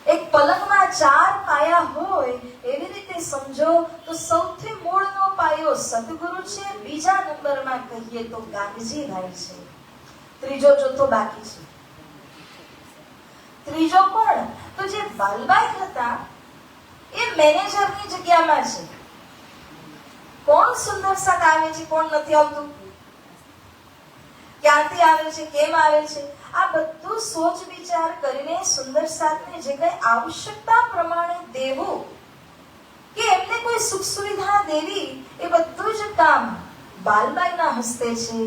એક પલંગમાં 4 પાયા હોય એવી રીતે સમજો તો સૌથી મૂળનો પાયો સદગુરુ છે, બીજા નંબરમાં કહીએ તો ગાંધીજીભાઈ છે, ત્રીજો ચોથો બાકી છે. ત્રીજો કોણ? તો જે બાલબાઈ હતા એ મેનેજરની જગ્યામાં છે. કોણ સુંદર સાથ આવે છે, કોણ નથી આવતું, ક્યાંથી આવે છે, કેમ આવે છે, આ બધું સોચ વિચાર કરીને સુંદર સાથને જે કઈ આવશ્યકતા પ્રમાણે દેવું કે એમને કોઈ સુખ સુવિધા દેવી, એ બધું જ કામ બાલબાઈના હસ્તે છે.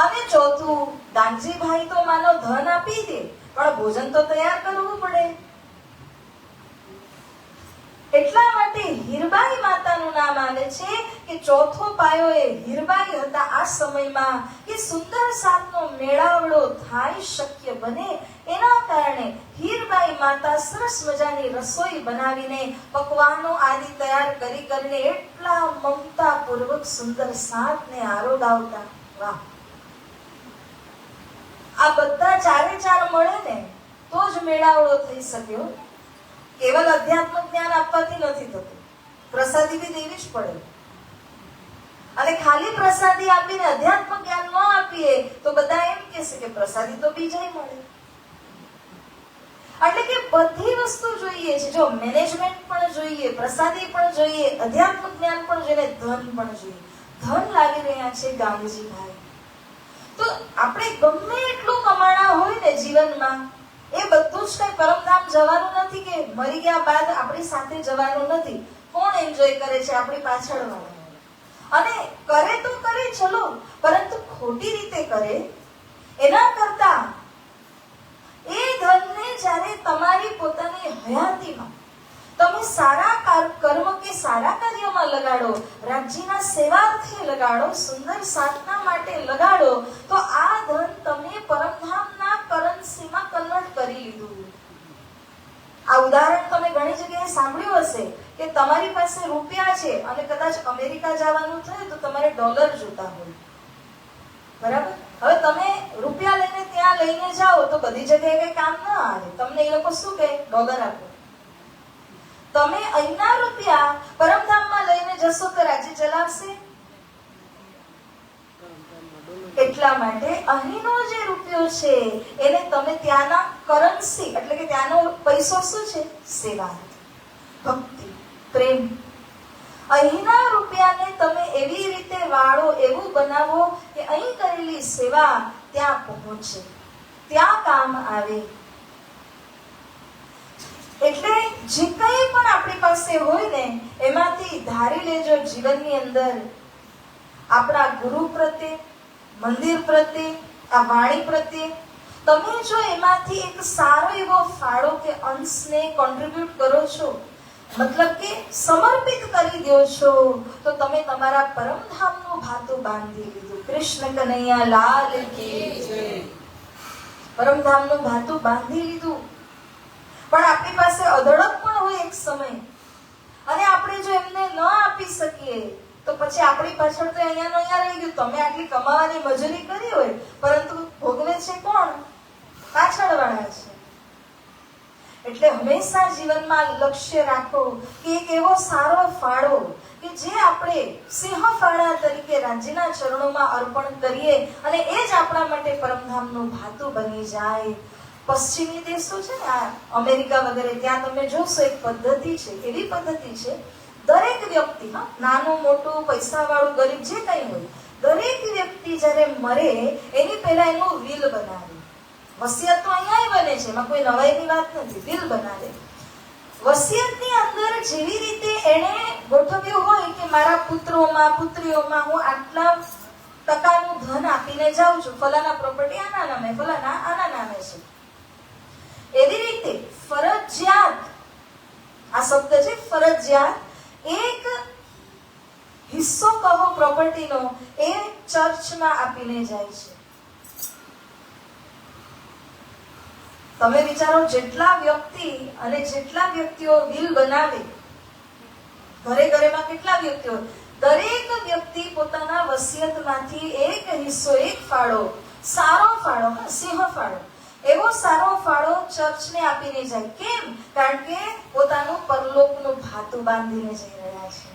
અને ચોથું, દાનજીભાઈ તો માનો ધન આપી દે પણ ભોજન તો તૈયાર કરવું પડે. એટલા માટે હીરબાઈ માતાનું નામ આવે છે કે ચોથો પાયો એ હીરબાઈ હતા આ સમયમાં, કે સુંદર સાથનો મેળાવડો થાય શક્ય બને એના કારણે હીરબાઈ માતા સરસ મજાની રસોઈ બનાવીને પકવાનો આદિ તૈયાર કરીને એટલા મમતા પૂર્વક સુંદર સાથને આરોગાવતા. વાહ! આ બધા 4 મળે ને તો જ મેળાવડો થઈ શક્યો. કેવલ અધ્યાત્મ જ્ઞાન આપવાથી નથી થતું, પ્રસાદી બી દેવી જ પડે. અને ખાલી પ્રસાદી આપીને અધ્યાત્મ જ્ઞાન ન આપીએ તો બધા એમ કહેશે કે પ્રસાદી તો બીજાય મળે. એટલે કે બધી વસ્તુ જોઈએ છે. જો મેનેજમેન્ટ પણ જોઈએ, પ્રસાદી પણ જોઈએ, અધ્યાત્મ જ્ઞાન પણ જોઈએ, ધન પણ જોઈએ. ધન લાવી રહ્યા છે ગાંધીજીભાઈ. તો આપણે ગમે એટલું કમાણા હોય ને જીવનમાં, એ બધું જ કઈ પરમધામ જવાનું નથી કે મરી ગયા બાદ આપણી સાથે જવાનું નથી. કોણ એન્જોય કરે છે? આપણી પાછળ વાળા. અને કરે તો કરે ચલો, પરંતુ ખોટી રીતે કરે એના કરતા એ ધનને જ્યારે તમારી પોતાની હયાતીમાં તમે સારા કર્મ કે સારા કાર્યમાં લગાડો, રાજ્યના સેવાર્થે લગાડો, સુંદર સાધના માટે લગાડો, તો આ ધન તમે પરમધામના કરન્સીમાં કન્વર્ટ કરી લીધું. આ ઉદાહરણ તમે ઘણી જગ્યાએ સાંભળ્યું હશે કે તમારી પાસે રૂપિયા છે અને કદાચ અમેરિકા જવાનું થાય તો તમારે ડોલર જોતા હોય, બરાબર? હવે તમે રૂપિયા લઈને ત્યાં લઈને જાઓ તો બધી જગ્યાએ કઈ કામ ના આવે. તમને એ લોકો શું કહે? ડોલર આપો. તમે અહીંના રૂપિયા પરમધામમાં લઈને જશો તો રાજ્ય ચલાવશે. એટલા માટે અહીંનો જે રૂપિયો છે એને તમે ત્યાંના કરન્સી એટલે કે ત્યાંનો પૈસો શું છે? સેવા, ભક્તિ, પ્રેમ. અહીંના રૂપિયાને તમે એવી રીતે વાળો, એવું બનાવો કે અહીં કરેલી સેવા ત્યાં પહોંચે, ત્યાં કામ આવે. એટલે જે કંઈ પણ આપણી પાસે હોય ને એમાંથી ધારી લેજો જીવનની અંદર આપણા ગુરુ પ્રત્યે, મંદિર પ્રત્યે, આ વાણી પ્રત્યે તમે જો એમાંથી એક સારો એવો ફાળો કે અંશને કોન્ટ્રીબ્યુટ કરો છો, મતલબ કે સમર્પિત કરી દો છો, તો તમે તમારા પરમધામનું ભાતું બાંધી લીધું. કૃષ્ણ કનૈયા લાલ કી જય. પરમધામનું ભાતું બાંધી લીધું. પણ આપણી પાસે અધડક પણ હોય એક સમય, અને આપણે જો એમને ન આપી શકીએ તો પછી આપણી પાછળ તો અહીંયા રહી ગયું. તમે આટલી કમાવાની મજૂરી કરી હોય પરંતુ ભોગવે છે કોણ? પાછળ વાળા છે. એટલે હંમેશા જીવનમાં લક્ષ્ય રાખો કે એક એવો સારો ફાળો કે જે આપણે સિંહ ફાળા તરીકે રાજ્યના ચરણોમાં અર્પણ કરીએ અને એ જ આપણા માટે પરમધામનું ભાતું બની જાય. પશ્ચિમી દેશો છે ને, આ અમેરિકા વગેરે, ત્યાં તમે જોશો એક પદ્ધતિ છે, એવી પદ્ધતિ છે દરેક વ્યક્તિ, નાનું મોટું, પૈસા વાળું, ગરીબ, જે કઈ હોય, દરેક વ્યક્તિ જ્યારે મરે એની પહેલા એનું વિલ બનાવે. વસિયત તો અહીંયા બને છે, એમાં કોઈ નવાઈની વાત નથી. વિલ બનાવે. વસિયતની અંદર જેવી રીતે એને ગોઠવ્યું હોય કે મારા પુત્રોમાં, પુત્રીઓમાં હું આટલા ટકાનું ધન આપીને જાઉં છું, ફલાના પ્રોપર્ટી આના નામે, ફલાના આના નામે છે, એવી રીતે ફરજિયાત, આ શબ્દ છે ફરજિયાત, એક હિસ્સો કહો પ્રોપર્ટીનો એ ચર્ચમાં આપીને જાય છે. તમે વિચારો જેટલા વ્યક્તિ અને જેટલા વ્યક્તિઓ વિલ બનાવે, ઘરે ઘરેમાં કેટલા વ્યક્તિઓ, દરેક વ્યક્તિ પોતાના વસિયતમાંથી એક હિસ્સો, એક ફાળો, સારો ફાળો, સિંહ ફાળો, એવો સારો ફાળો ચર્ચને આપીને જાય. કેમ? કારણ કે પોતાનું પરલોકનું ભાતું બાંધીને જઈ રહ્યા છે.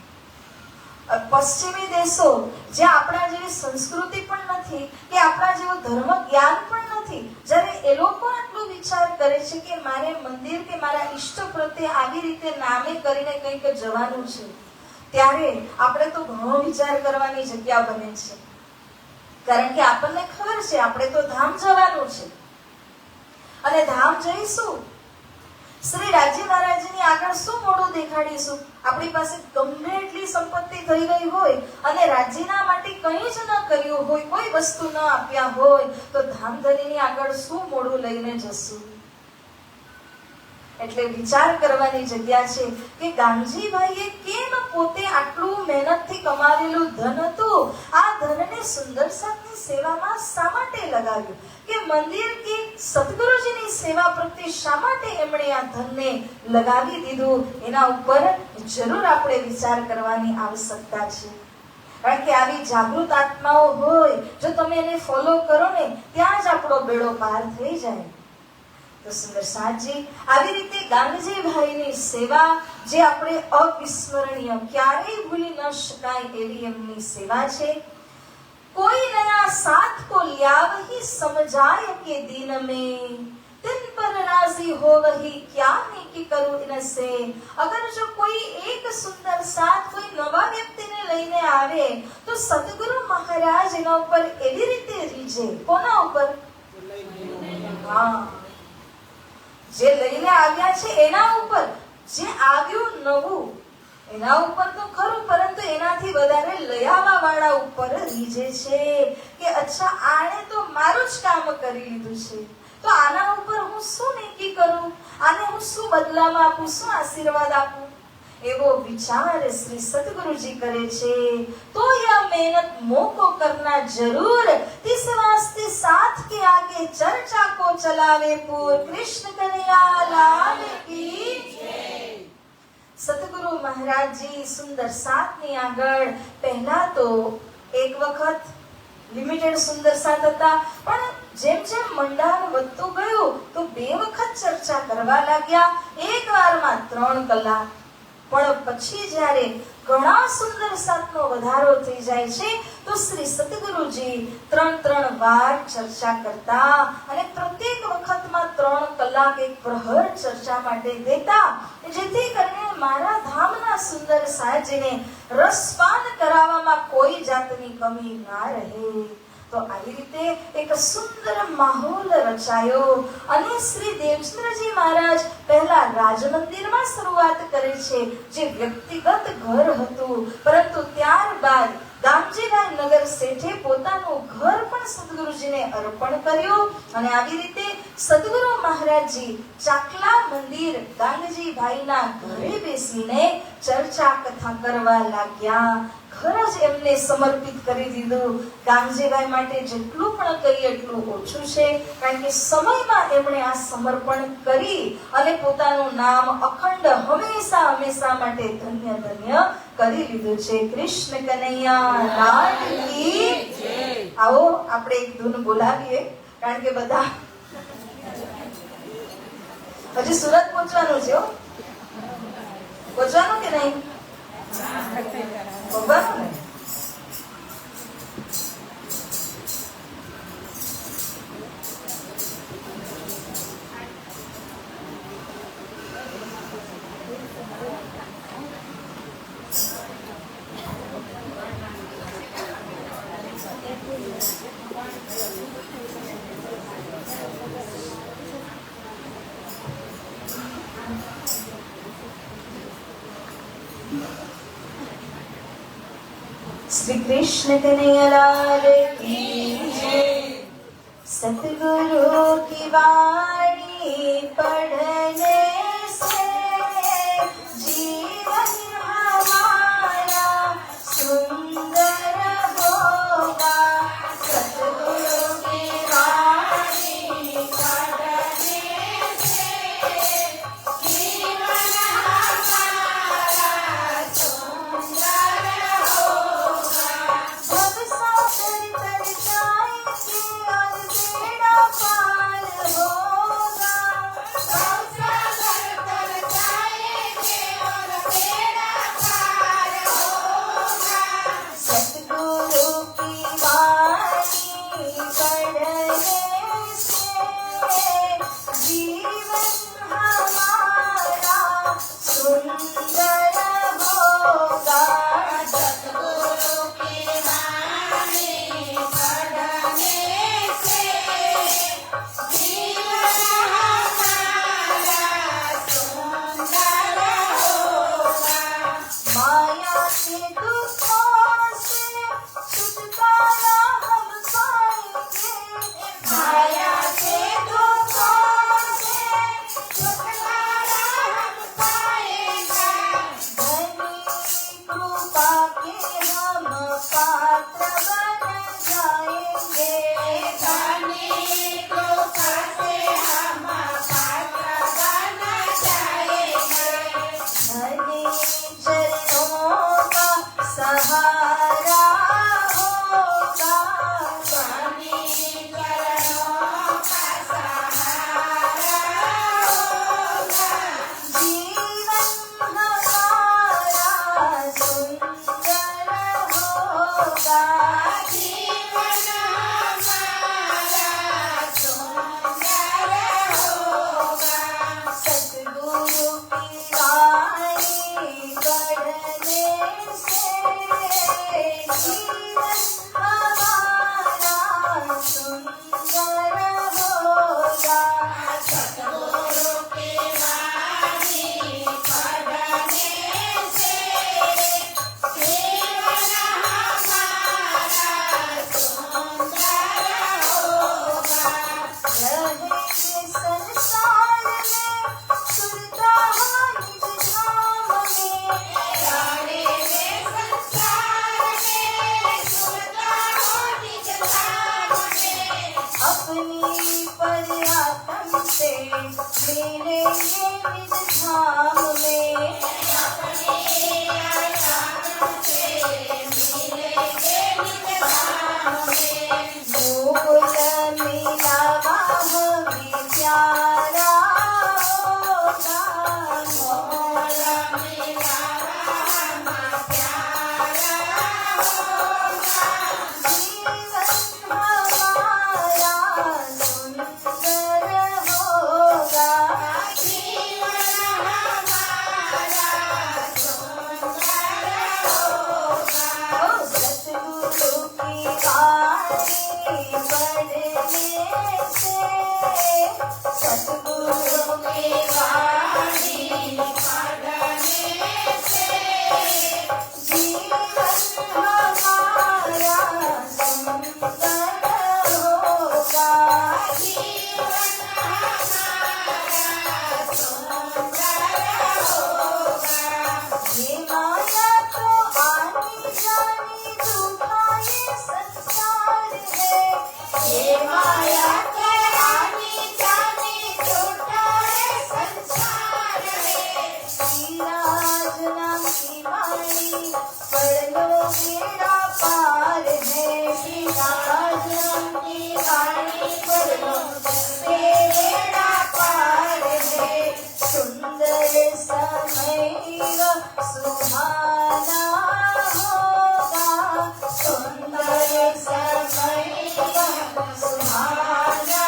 પશ્ચિમી દેશો જે આપણા જેવી સંસ્કૃતિ પણ નથી કે આપણા જેવું ધર્મ જ્ઞાન પણ નથી, જ્યારે એ લોકો આટલું વિચાર કરે છે કે મારે મંદિર કે મારા ઈષ્ટ પ્રત્યે આવી રીતે નામે કરીને કંઈક જવાનું છે, ત્યારે આપણે તો ઘણો વિચાર કરવાની જગ્યા બને છે. કારણ કે આપણને ખબર છે આપણે તો ધામ જવાનું છે અને ધામ જઈશું. શ્રી રાજી મહારાજની આગળ શું મોઢું દેખાડીશું? આપણી પાસે ગમે એટલી સંપત્તિ થઈ ગઈ હોય અને રાજીના માટે કંઈ જ ન કર્યું હોય, કોઈ વસ્તુ ન આપ્યા હોય, તો ધામધણીની આગળ શું મોઢું લઈને જશું? એટલે વિચાર કરવાની જગ્યા છે કે ગાંધીભાઈએ કેમ પોતે આટલું મહેનતથી કમાવેલું ધન હતું, આ ધનને સુંદર સાતની સેવામાં શા માટે લગાવ્યું? કે મંદિર કે સદગુરુજીની સેવા પ્રત્યે શા માટે એમણે આ ધનને લગાવી દીધું? એના ઉપર જરૂર આપણે વિચાર કરવાની આવશ્યકતા છે. કારણ કે આવી જાગૃત આત્માઓ હોય, જો તમે એને ફોલો કરો ને, ત્યાં જ આપણો બેડો પાર થઈ જાય. તો સુંદર સાજી આવી રીતે ગાંધીભાઈની સેવા જે આપણે અવિસ્મરણીય, ક્યારેય ભૂલી ન શકાય એવી એમની સેવા છે. कोई नया साथ को लिया वही समझाए के दिन में दिन पर राजी हो वही क्या नेकी करूं इनसे. अगर जो कोई एक सुंदर साथ कोई नवा व्यक्तिने लઈને આવે તો સદગુરુ મહારાજ એના ઉપર એવી રીતે રીજે. કોના ઉપર? હા, જે લઈને આવ્યા છે એના ઉપર. જે આવ્યું નવું એના ઉપર તો ખરું, પરંતુ એનાથી વધારે લયાવા વાળા ઉપર રીજે છે કે અચ્છા, આણે તો મારું જ કામ કરી લીધું છે, તો આના ઉપર હું શું નેકી કરું, આને હું શું બદલામાં આપું, શું આશીર્વાદ આપું? એવો વિચાર શ્રી સદગુરુજી કરે છે. તો યહ મહેનત મોકો કરના જરૂર, तिस वास्ते साथ के आगे चर्चा को चलावे पूर. कृष्ण कन्हैया लाल की जय. સદગુરુ મહારાજજી સુંદર સાતની આગળ પહેલા તો એક વખત લિમિટેડ સુંદર સાત હતા, પણ જેમ જેમ મંડાણ વધતું ગયું તો 2 વખત ચર્ચા કરવા લાગ્યા, એક વારમાં 3 કલાક. પણ પછી જ્યારે ઘણા સુંદર સાતનો વધારો થઈ જાય છે તો શ્રી સદગુરુજી 3 વાર ચર્ચા કરતા અને પ્રત્યેક વખતમાં 3 કલાક એક પ્રહર ચર્ચા માટે દેતા, જેથી કરીને મારા ધામના સુંદર સાજીને રસપાન કરાવવામાં કોઈ જાતની કમી ના રહે. તો આવી રીતે એક સુંદર માહોલ રચાયો અને શ્રી દેવચંદ્રજી મહારાજ પહેલા રાજમંદિરમાં શરૂઆત કરે છે, જે વ્યક્તિગત ઘર હતું, પરંતુ ત્યારબાદ ગામજીભાઈ નગર શેઠે પોતાનું ઘર પણ સદગુરુજીને અર્પણ કર્યું અને આવી રીતે સદગુરુ મહારાજજી ચાકલા મંદિર ગાંગજીભાઈના ઘરે બેસીને ચર્ચા કથા કરવા લાગ્યા. ઘર જ એમને સમર્પિત કરી દીધું. ગામજીભાઈ માટે જેટલું પણ કરીએ એટલું ઓછું છે, કારણ કે સમયમાં એમણે આ સમર્પણ કરી અને પોતાનું નામ અખંડ હંમેશા હંમેશા માટે ધન્ય ધન્ય કરી લીધું છે. કૃષ્ણ કનૈયા લાલ કી જય. આવો આપણે એક ધૂન બોલાવીએ, કારણ કે બધા હજી સુરત પહોંચવાનું છે. પહોંચવાનું કે નહીં? ભગવાન ને श्री कृष्ण कन्हैया लाल की जय. सतगुरु की वाणी पढ़ने से जीवन हमारा सुंदर होगा. सतगुरु की वाणी पढ़ने से जीवन हमारा सुंदर होगा. सहारा होगा, स्वामी चरणों का सहारा होगा, जीवन हमारा सुंदर होगा, जीवन हमारा सुंदर होगा, सतगुरु की वाणी पढ़ने से जीवन हमारा सुंदर होगा, सतगुरु की वाणी पढ़ने से जीवन हमारा सुंदर होगा, रहेंगे संसार में सुरता हो निज धाम में, रहेंगे संसार में सुरता हो निज धाम में, अपनी पर्यातम से मिलेंगे निज धाम में, अपने आराम से मिलेंगे निज धाम में, मूल मिलावा हमें प्यारा होगा, मोल मिलावा प्यारा होगा, जीवन हमारा सुंदर होगा, जीवन हमारा सुंदर होगा, ओ सतगुरु की वाणी पढ़ने से, सतगुरु की वाणी पढ़ने से जीवन हमारा सुंदर होगा, जीवन हमारा सुंदर होगा, ये माया तो आनी जानी झूठा ये संसार है, ये माया के आनी जानी झूठा है संसार है, श्रीराज नाम की वाणी पढ़ लो बेड़ा पार है, श्रीराज नाम की वाणी पढ़ लो बेड़ा पार है, सुंदर समय सुहाना होगा, सुंदर समय सुहाना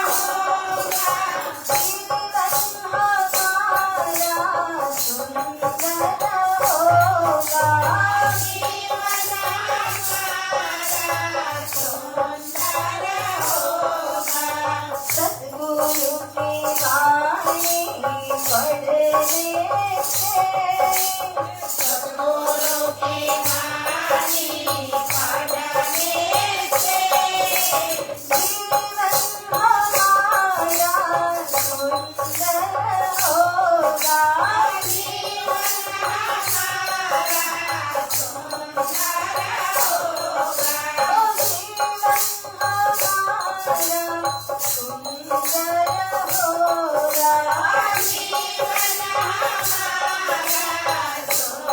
होगा, जीवन हमारा सुंदर होगा, जीवन हमारा सुंदर होगा, सतगुरु की वाणी पढ़ने से, सतगुरु की वाणी पढ़ने से जीवन हमारा सुंदर होगा, जीवन हमारा सुंदर होगा, ओ जीवन हमारा सुंदर होगा, जीवन हमारा सुंदर होगा,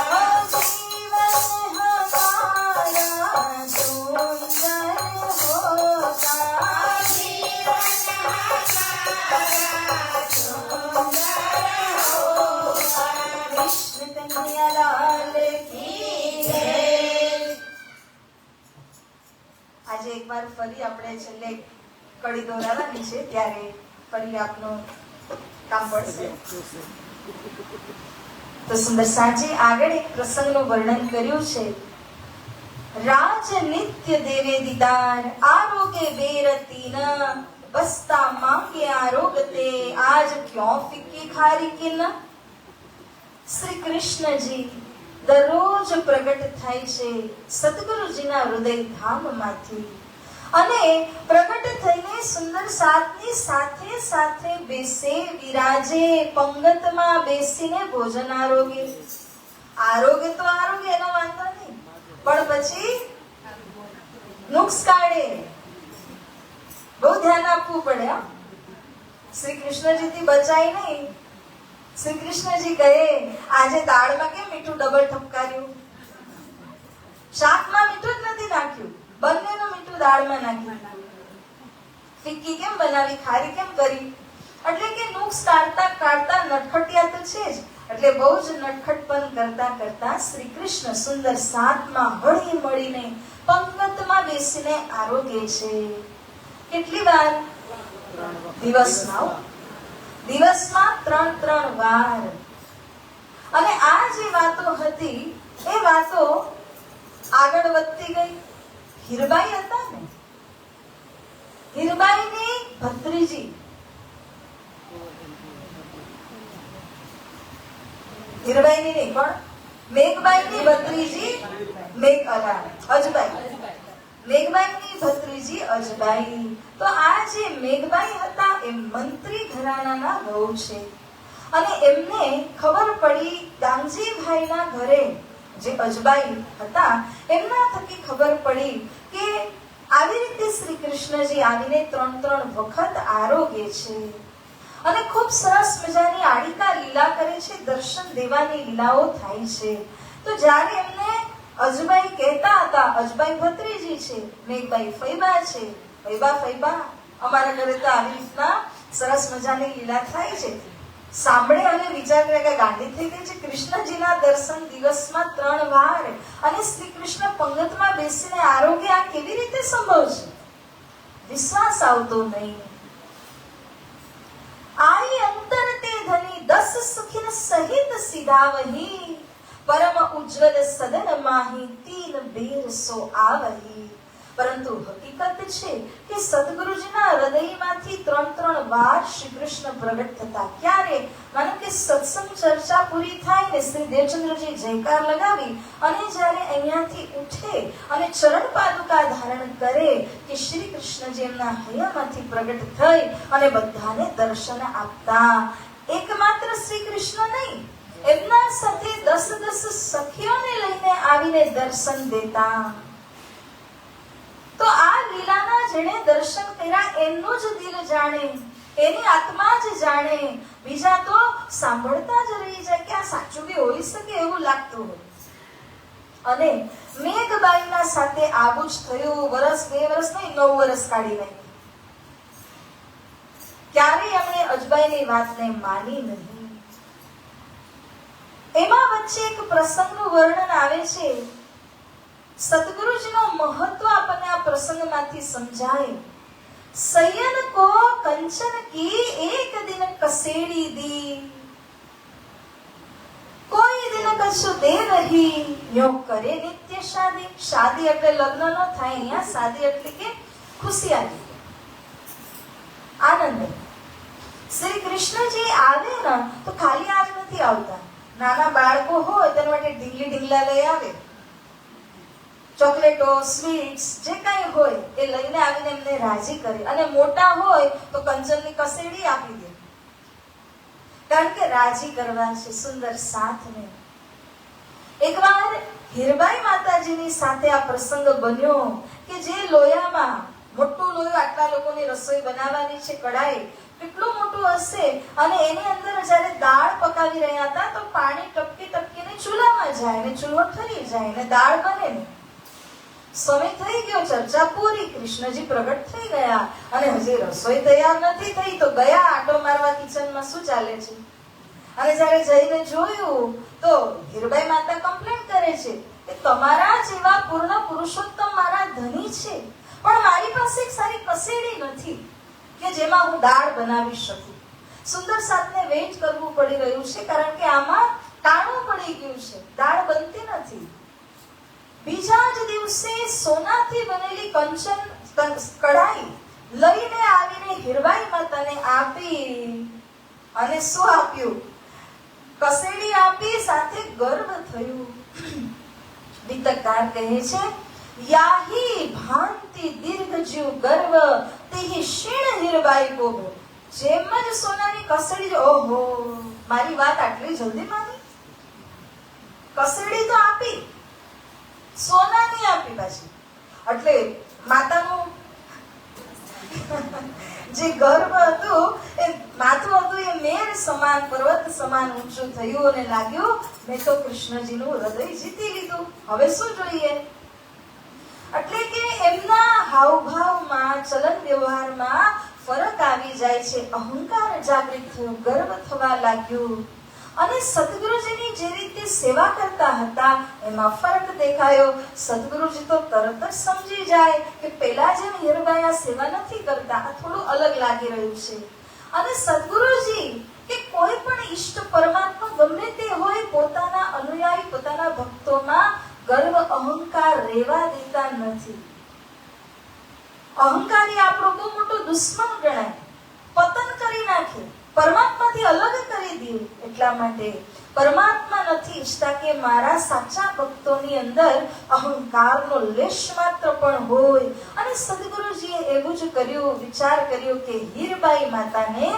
ओ जीवन हमारा सुंदर होगा, जीवन हमारा सुंदर होगा। कृष्ण कन्हैया लाल की जय। આજે એકવાર ફરી આપણે છેલ્લે કડી દોરાવાની છે ત્યારે ફરી આપનું કામ પડશે. તો સુંદર સાંજે આગળ એક પ્રસંગનું વર્ણન કર્યું છે. રાજ નિત્ય દેવે દીદાર આરોગે બેરતી ન બસતા માંગે આરોગતે આજ ક્યો ફિક્કી ખારી કે ન. શ્રી કૃષ્ણજી દરરોજ પ્રગટ થાય છે સદગુરુજીના હૃદય ધામમાંથી અને પ્રગટ થઈને સુંદર સાતની સાથે સાથે બેસે વિરાજે પંગતમાં બેસીને ભોજન આરોગે. આરોગે તો આરોગે એનો વાંધો નહીં, પણ પછી નુક્સ કાઢે. બહુ ધ્યાન આપવું પડે. શ્રી કૃષ્ણજીથી બચાય નહીં, શ્રી કૃષ્ણજી કહે, આજે દાળમાં કેમ મીઠું ડબલ ઠપકાર્યું? શાકમાં મીઠું જ નથી નાખ્યું, બંનેનું મીઠું દાળમાં નાખ્યું. ફિક્કી કેમ બનાવી, ખારી કેમ કરી? એટલે કે નુક્સ કાઢતા કાઢતા નટખટિયા તો છે જ, એટલે બહુ જ નટખટપન કરતા કરતા શ્રી કૃષ્ણ સુંદર સાતમાં હળી મળીને પંગતમાં બેસીને આરોગે છે. કેટલી વાર? દિવસમાં 3 વાર. અને આ જે વાતો હતી એ વાતો આગળ વધતી ગઈ. હીરબાઈ હતા ને, હીરબાઈની ભત્રીજી, હીરબાઈની નહીં પણ મેઘબાઈની ભત્રીજી, અજબાઈ, મેઘબાઈની ભત્રીજી અજબાઈ. તો આ જે મેઘબાઈ હતા એ મંત્રી ઘરાનાના વહુ છે. અને એમને ખબર પડી, દામજીભાઈના ઘરે જે અજબાઈ હતા એમના થકી ખબર પડી કે આવી રીતે શ્રી કૃષ્ણજી આવીને 3 વખત આરોગે છે અને ખૂબ સરસ મજાની આડિકા લીલા કરે છે, દર્શન દેવાની લીલાઓ થાય છે. તો જ્યારે એમને અજબાઈ કહેતા હતા, અજબાઈ ભત્રીજી છે, મેઘબાઈ ફૈબા છે, ફૈબા અમારા ઘરે તો આવી રીતના સરસ મજાની લીલા થાય છે. સાંભળે અને વિચાર કરે કે ગાંડી થઈ ગઈ છે, કૃષ્ણજીના દર્શન દિવસમાં 3 વાર અને શ્રી કૃષ્ણ પંગતમાં બેસીને આરોગ્ય, આ કેવી રીતે સંભવ છે? વિશ્વાસ આવતો નહીં. આઈ અંતર તે ધની 10 સુખિન સહિત સિધાવહી, પરમ ઉજ્જવલ સદન માહી 3 બેર સો આવહી. પરંતુ હકીકત છે કે સદગુરુજીના હૃદયમાંથી 3 વાર શ્રી કૃષ્ણ પ્રગટ થતા. ક્યારે? માનો કે સત્સંગ ચર્ચા પૂરી થાય ને શ્રી દેવચંદ્રજી જયકાર લગાવી અને જ્યારે અહીંયાથી ઉઠે અને ચરણ પાદુકા ધારણ કરે કે શ્રી કૃષ્ણજી એમના હૈયામાંથી પ્રગટ થઈ અને બધાને દર્શન આપતા. એકમાત્ર શ્રી કૃષ્ણ નહીં, એમના સાથે 10 સખીઓને લઈને આવીને દર્શન દેતા. તો આ લીલાના જેણે દર્શન કર્યા એમનું જ દિલ જાણે, એની આત્મા જ જાણે. બીજા તો સાંભળતા જ રહી જાય કે આ સાચું બી હોઈ શકે એવું લાગતું હોય. અને મેઘબાઈના સાથે આવું જ થયું. 1 વર્ષ 2 વર્ષ નહીં, 9 વર્ષ કાઢી નાખ્યા. ક્યારેય એમણે અજબાઈની વાતને માની નહીં. એમાં વચ્ચે એક પ્રસંગનું વર્ણન આવે છે. સદગુરુજીનો મહત્વ આપણને આ પ્રસંગમાંથી સમજાય. સયન કો કંચન કી એક દિન કસેડી દી, કોઈ દિન કશું દે રહી, યો કરે નિત્ય શાદી. શાદી એટલે લગ્ન નો થાય, અહીંયા શાદી એટલે કે ખુશિયારી, આનંદ. શ્રી કૃષ્ણજી આવે ને તો ખાલી આજ નથી આવતા. નાના બાળકો હોય તેના માટે ઢીંગલા લઈ આવે, ચોકલેટો, સ્વીટ્સ જે કઈ હોય એ લઈને આવીને એમને રાજી કરે. અને મોટા હોય તો કંચનની કસેડી આપી દે, કારણ કે રાજી કરવા છે સુંદર સાથને. એકવાર હીરબાઈ માતાજીની સાથે આ પ્રસંગ બન્યો કે જે લોયામાં, મોટું લોયું, આટલા લોકોની રસોઈ બનાવવાની છે, કડાઈ કેટલું મોટું હશે, અને એની અંદર જ્યારે દાળ પકાવી રહ્યા હતા તો પાણી ટપકી ટપકીને ચૂલામાં જાય ને ચૂલો ઠરી જાય ને દાળ બને ને. સમય થઈ ગયો, ચર્ચા પૂરી, કૃષ્ણજી પ્રગટ થઈ ગયા અને હજી રસોઈ તૈયાર નથી થઈ તો ગયા આટો મારવા કિચનમાં શું ચાલે છે. અને જ્યારે જઈને જોયું તો હીરબાઈ માતા કમ્પ્લેન કરે છે કે તમારા જેવા પૂર્ણ પુરુષોત્તમ મારા ધણી છે, પણ મારી પાસે એક સારી કસેડી નથી કે જેમાં હું દાળ બનાવી શકું. સુંદર સાથને વેઇટ કરવું પડી રહ્યું છે, કારણ કે આમાં ટાણું પડી ગયું છે, દાળ બનતી નથી. બીજા જ દિવસે સોનાથી બનેલી કંચન કઢાઈ લઈને આવીને હીરબાઈ માતાને આપી. અને શું આપ્યું? કસેડી આપી, સાથે ગર્ભ થયું. બીતકકાર કહે છે, યાહી ભાંતિ દીર્ઘજીવ ગર્વ તેહી ક્ષીણ હીરબાઈ કો. જેમ જ સોનાની કસેડી, ઓહો મારી વાત આટલી જલ્દી માની. કસેડી તો આપી, સોનાની આપી પાછી. એટલે માતાનું જે ગર્ભ હતું એ માથું હતું એ મેર સમાન પર્વત સમાન ઊંચું થયું અને લાગ્યું મેં તો કૃષ્ણજીનું હૃદય જીતી લીધું, હવે શું જોઈએ? એટલે કે એમના હાવભાવમાં ચલન વ્યવહારમાં ફરક આવી જાય છે. અહંકાર જાગૃત થયો, ગર્વ થવા લાગ્યું અને સદગુરુજીની જે રીતે સેવા કરતા હતા એમાં ફરક દેખાયો. સદગુરુજી તો તરત જ સમજી જાય કે પેલા જેમ હીરબાઈ આ સેવા નથી કરતા, આ થોડું અલગ લાગી રહ્યું છે. અને સદગુરુજી કે કોઈ પણ ઈષ્ટ પરમાત્મા ગમે તે હોય, પોતાના અનુયાયી પોતાના ભક્તોમાં ગર્વ અહંકાર રહેવા દેતા નથી. અહંકારી આપણો બહુ મોટો દુશ્મન ગણાય, પતન કરી નાખે, પરમાત્માથી અલગ કરી દે. એટલા માટે પરમાત્મા નથી ઈચ્છતા કે મારા સાચા ભક્તોની અંદર અહંકારનો લેશ માત્ર પણ હોય. અને સદગુરુજીએ એવું જ કર્યું, વિચાર કર્યો કે હીરબાઈ માતાને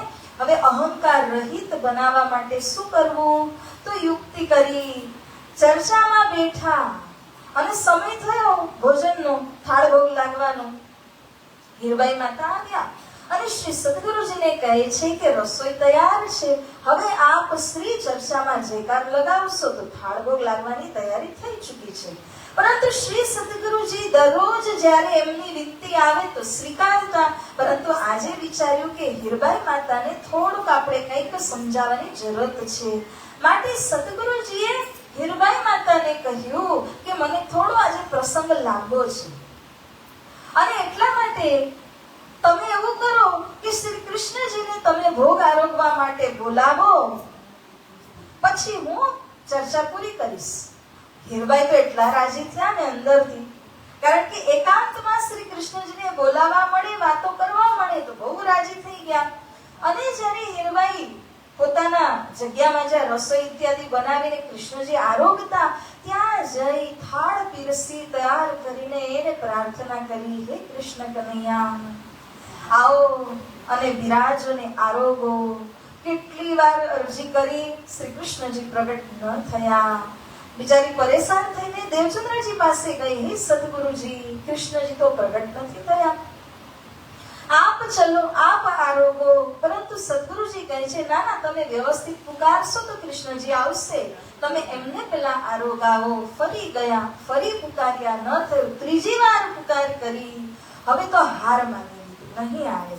હવે અહંકાર રહિત બનાવવા માટે શું કરવું? તો યુક્તિ કરી, ચર્ચામાં બેઠા અને સમય થયો ભોજનનો, થાળ ભોગ લાગવાનો. હીરબાઈ માતા આવ્યા અને શ્રી સદગુરુજીને કહે છે કે રસોઈ તૈયાર છે, હવે આપ શ્રી ચર્ચામાં જયકાર લગાવશો તો થાળ ભોગ લાગવાની તૈયારી થઈ ચૂકી છે. પરંતુ શ્રી સદગુરુજી દરરોજ જ્યારે એમની વિનંતી આવે તો સ્વીકારતા, પરંતુ આજે વિચાર્યું કે હીરબાઈ માતાને થોડુંક આપણે કંઈક સમજાવવાની જરૂરત છે. માટે સદગુરુજીએ હીરબાઈ માતાને કહ્યું કે મને થોડો આજે પ્રસંગ લાંબો છે અને એટલા માટે તમે એવું કરો કે શ્રી કૃષ્ણજીને તમે ભોગ આરોગવા માટે બોલાવો, પછી હું ચર્ચા પૂરી કરીશ. હીરબાઈ તો એટલા રાજી થયા ને અંદરથી, કારણ કે એકાંતમાં શ્રી કૃષ્ણજીને બોલાવવા મળે, વાતો કરવા મળે તો બહુ રાજી થઈ ગયા. અને જ્યારે હીરબાઈ પોતાના જગ્યામાં જ્યાં રસોઈ ઇત્યાદિ બનાવીને કૃષ્ણજી આરોગતા, ત્યાં જઈ થાળ પીરસી તૈયાર કરીને એને પ્રાર્થના કરી, હે કૃષ્ણ કનૈયા આવો અને બિરાજો ને આરોગો. કેટલી વાર અરજી કરી, શ્રી કૃષ્ણજી પ્રગટ ન થયા. બિચારી પરેશાન થઈને દેવચંદ્રજી પાસે ગઈ, હે સદગુરુજી કૃષ્ણજી તો પ્રગટ નથી થયા, આપ ચલો આપ આરોગો. પરંતુ સદગુરુજી કહે છે ના ના, તમે વ્યવસ્થિત પુકારશો તો કૃષ્ણજી આવશે, તમે એમને પેલા આરોગાવો. ફરી ગયા, ફરી પુકાર્યા, ન થયું, ત્રીજી વાર પુકાર કરી, હવે તો હાર માની નહીં આવે.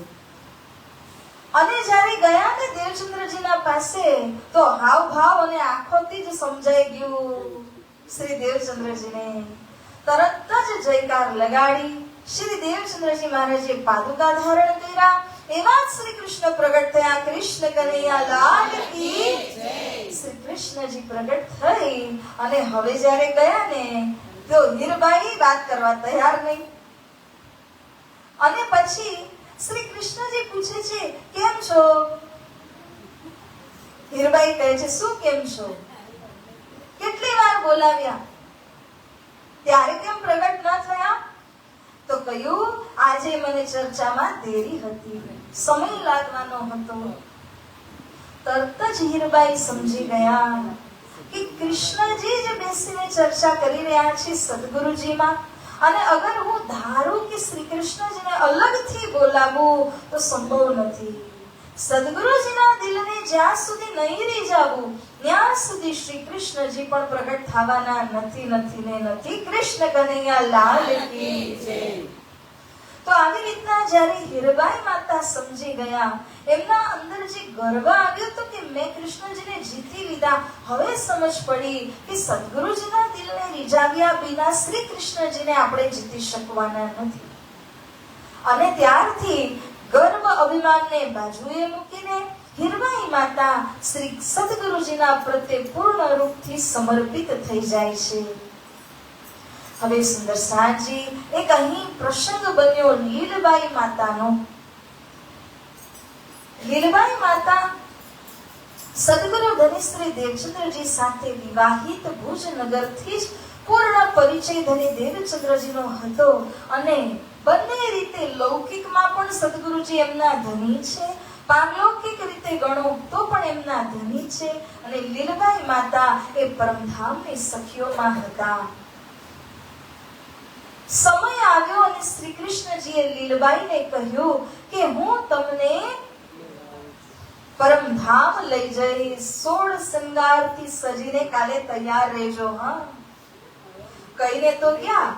અને જ્યારે ગયા ને દેવચંદ્રજીના પાસે તો હાવભાવ અને આંખોથી જ સમજાઈ ગયું શ્રી દેવચંદ્રજીને. તરત જ જયકાર લગાડી શ્રી દેવચંદ્રજી મહારાજે પાદુકા ધારણ કર્યા. એવા શ્રી કૃષ્ણ પ્રગટ થયા. કૃષ્ણ કનૈયા લાલ કી જય. શ્રી કૃષ્ણજી પ્રગટ થઈ અને હવે જ્યારે ગયા ને તો હીરબાઈ વાત કરવા તૈયાર નહીં. અને પછી શ્રી કૃષ્ણજી પૂછે છે કેમ છો? હીરબાઈ કહે છે શું કેમ છો? કેટલી વાર બોલાવ્યા, ત્યારે કેમ પ્રગટ ન થયા? તો કહ્યું આજે મને ચર્ચામાં દેરી હતી, સમય લાગવાનો હતો. તરત જ હીરબાઈ સમજી ગયા કે કૃષ્ણજી જ બેસીને ચર્ચા કરી રહ્યા છે સદગુરુજીમાં. અને અગર હું ધારું કે શ્રી કૃષ્ણજીને અલગથી બોલાવું તો સંભવ નથી. સદગુરુજીના દિલને જ્યાં સુધી નહીં રીઝાવું ત્યાં સુધી શ્રી કૃષ્ણજી પણ પ્રગટ થવાના નથી નથી ને નથી. કૃષ્ણ કનૈયા લાલ કી જય. તો આવી રીતના જ્યારે હીરબાઈ માતા સમજી ગયા, એમના અંદર જે ગર્વ આવ્યો તો કે મેં કૃષ્ણજીને જીતી લીધા, હવે સમજ પડી કે સદગુરુજીના દિલને રીઝાવ્યા વિના શ્રી કૃષ્ણજીને આપણે જીતી શકવાના નથી. અને ત્યારથી ગર્વ અભિમાનને બાજુએ મૂકીને હીરબાઈ માતા શ્રી સદગુરુજીના પ્રત્યે પૂર્ણ રૂપથી સમર્પિત થઈ જાય છે. હવે સુંદર સાજી એક અહીં પ્રસંગ બન્યો લીલબાઈ માતાનો. લીલબાઈ માતા સદગુરુ ધનિશ્રી દેવચંદ્રજી સાથે વિવાહિત ભુજનગરથી જ પૂર્ણ પરિચય ધની દેવચંદ્રજીનો હતો. અને બંને રીતે લૌકિકમાં પણ સદગુરુજી એમના ધની છે, પારલૌકિક રીતે ગણો તો પણ એમના ધની છે. અને લીલબાઈ માતા એ પરમધામની સખીઓમાં હતા. સમય આવ્યો અને શ્રી કૃષ્ણજીએ લીલબાઈને કહ્યું કે હું તમને પરમધામ લઈ જઈ 16 શૃંગારથી સજીને કાલે તૈયાર રહેજો. હા, કહીને તો ગયા.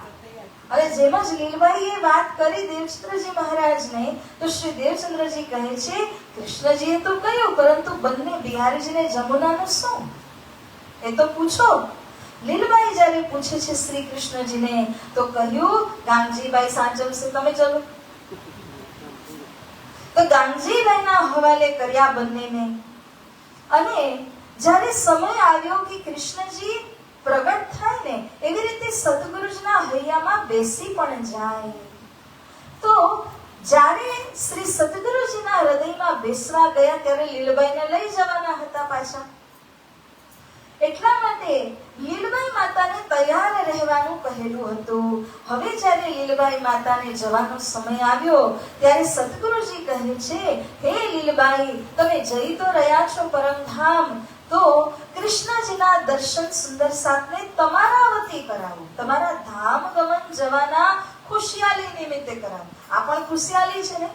અને જેમ જ લીલબાઈએ વાત કરી દેવચંદ્રજી મહારાજને, તો શ્રી દેવચંદ્રજી કહે છે કૃષ્ણજીએ તો કહ્યું, પરંતુ બંને બિહારીજીને જમુનાનું શું એ તો પૂછો. લીલબાઈ જ્યારે પૂછે છે શ્રી કૃષ્ણજીને, તો કહ્યું ગાંગજીબાઈ સાચવશે, તમે ચલો. તો ગાંગજીબાઈના હવાલે કર્યા બંનેને. અને જ્યારે સમય આવ્યો કે કૃષ્ણજી પ્રગટ થાય ને, એવી રીતે સદગુરુજીના હૈયામાં બેસી પણ જાય. તો જ્યારે શ્રી સદગુરુજીના હૃદયમાં બેસવા ગયા ત્યારે લીલબાઈને લઈ જવાના હતા પાછા. એટલા માટે લીલબાઈ માતાને તૈયાર રહેવાનું કહેલું હતું. હવે જ્યારે લીલબાઈ માતાને જવાનો સમય આવ્યો ત્યારે સદગુરુજી કહે છે, હે લીલબાઈ, તમે જઈ તો રહ્યા છો પરમધામ, તો કૃષ્ણજીના દર્શન સુંદર સાથને તમારા વતી કરાવું. તમારા ધામ ગમન જવાના ખુશિયાલી નિમિત્તે કરાવું. આ પણ ખુશિયાલી છે ને.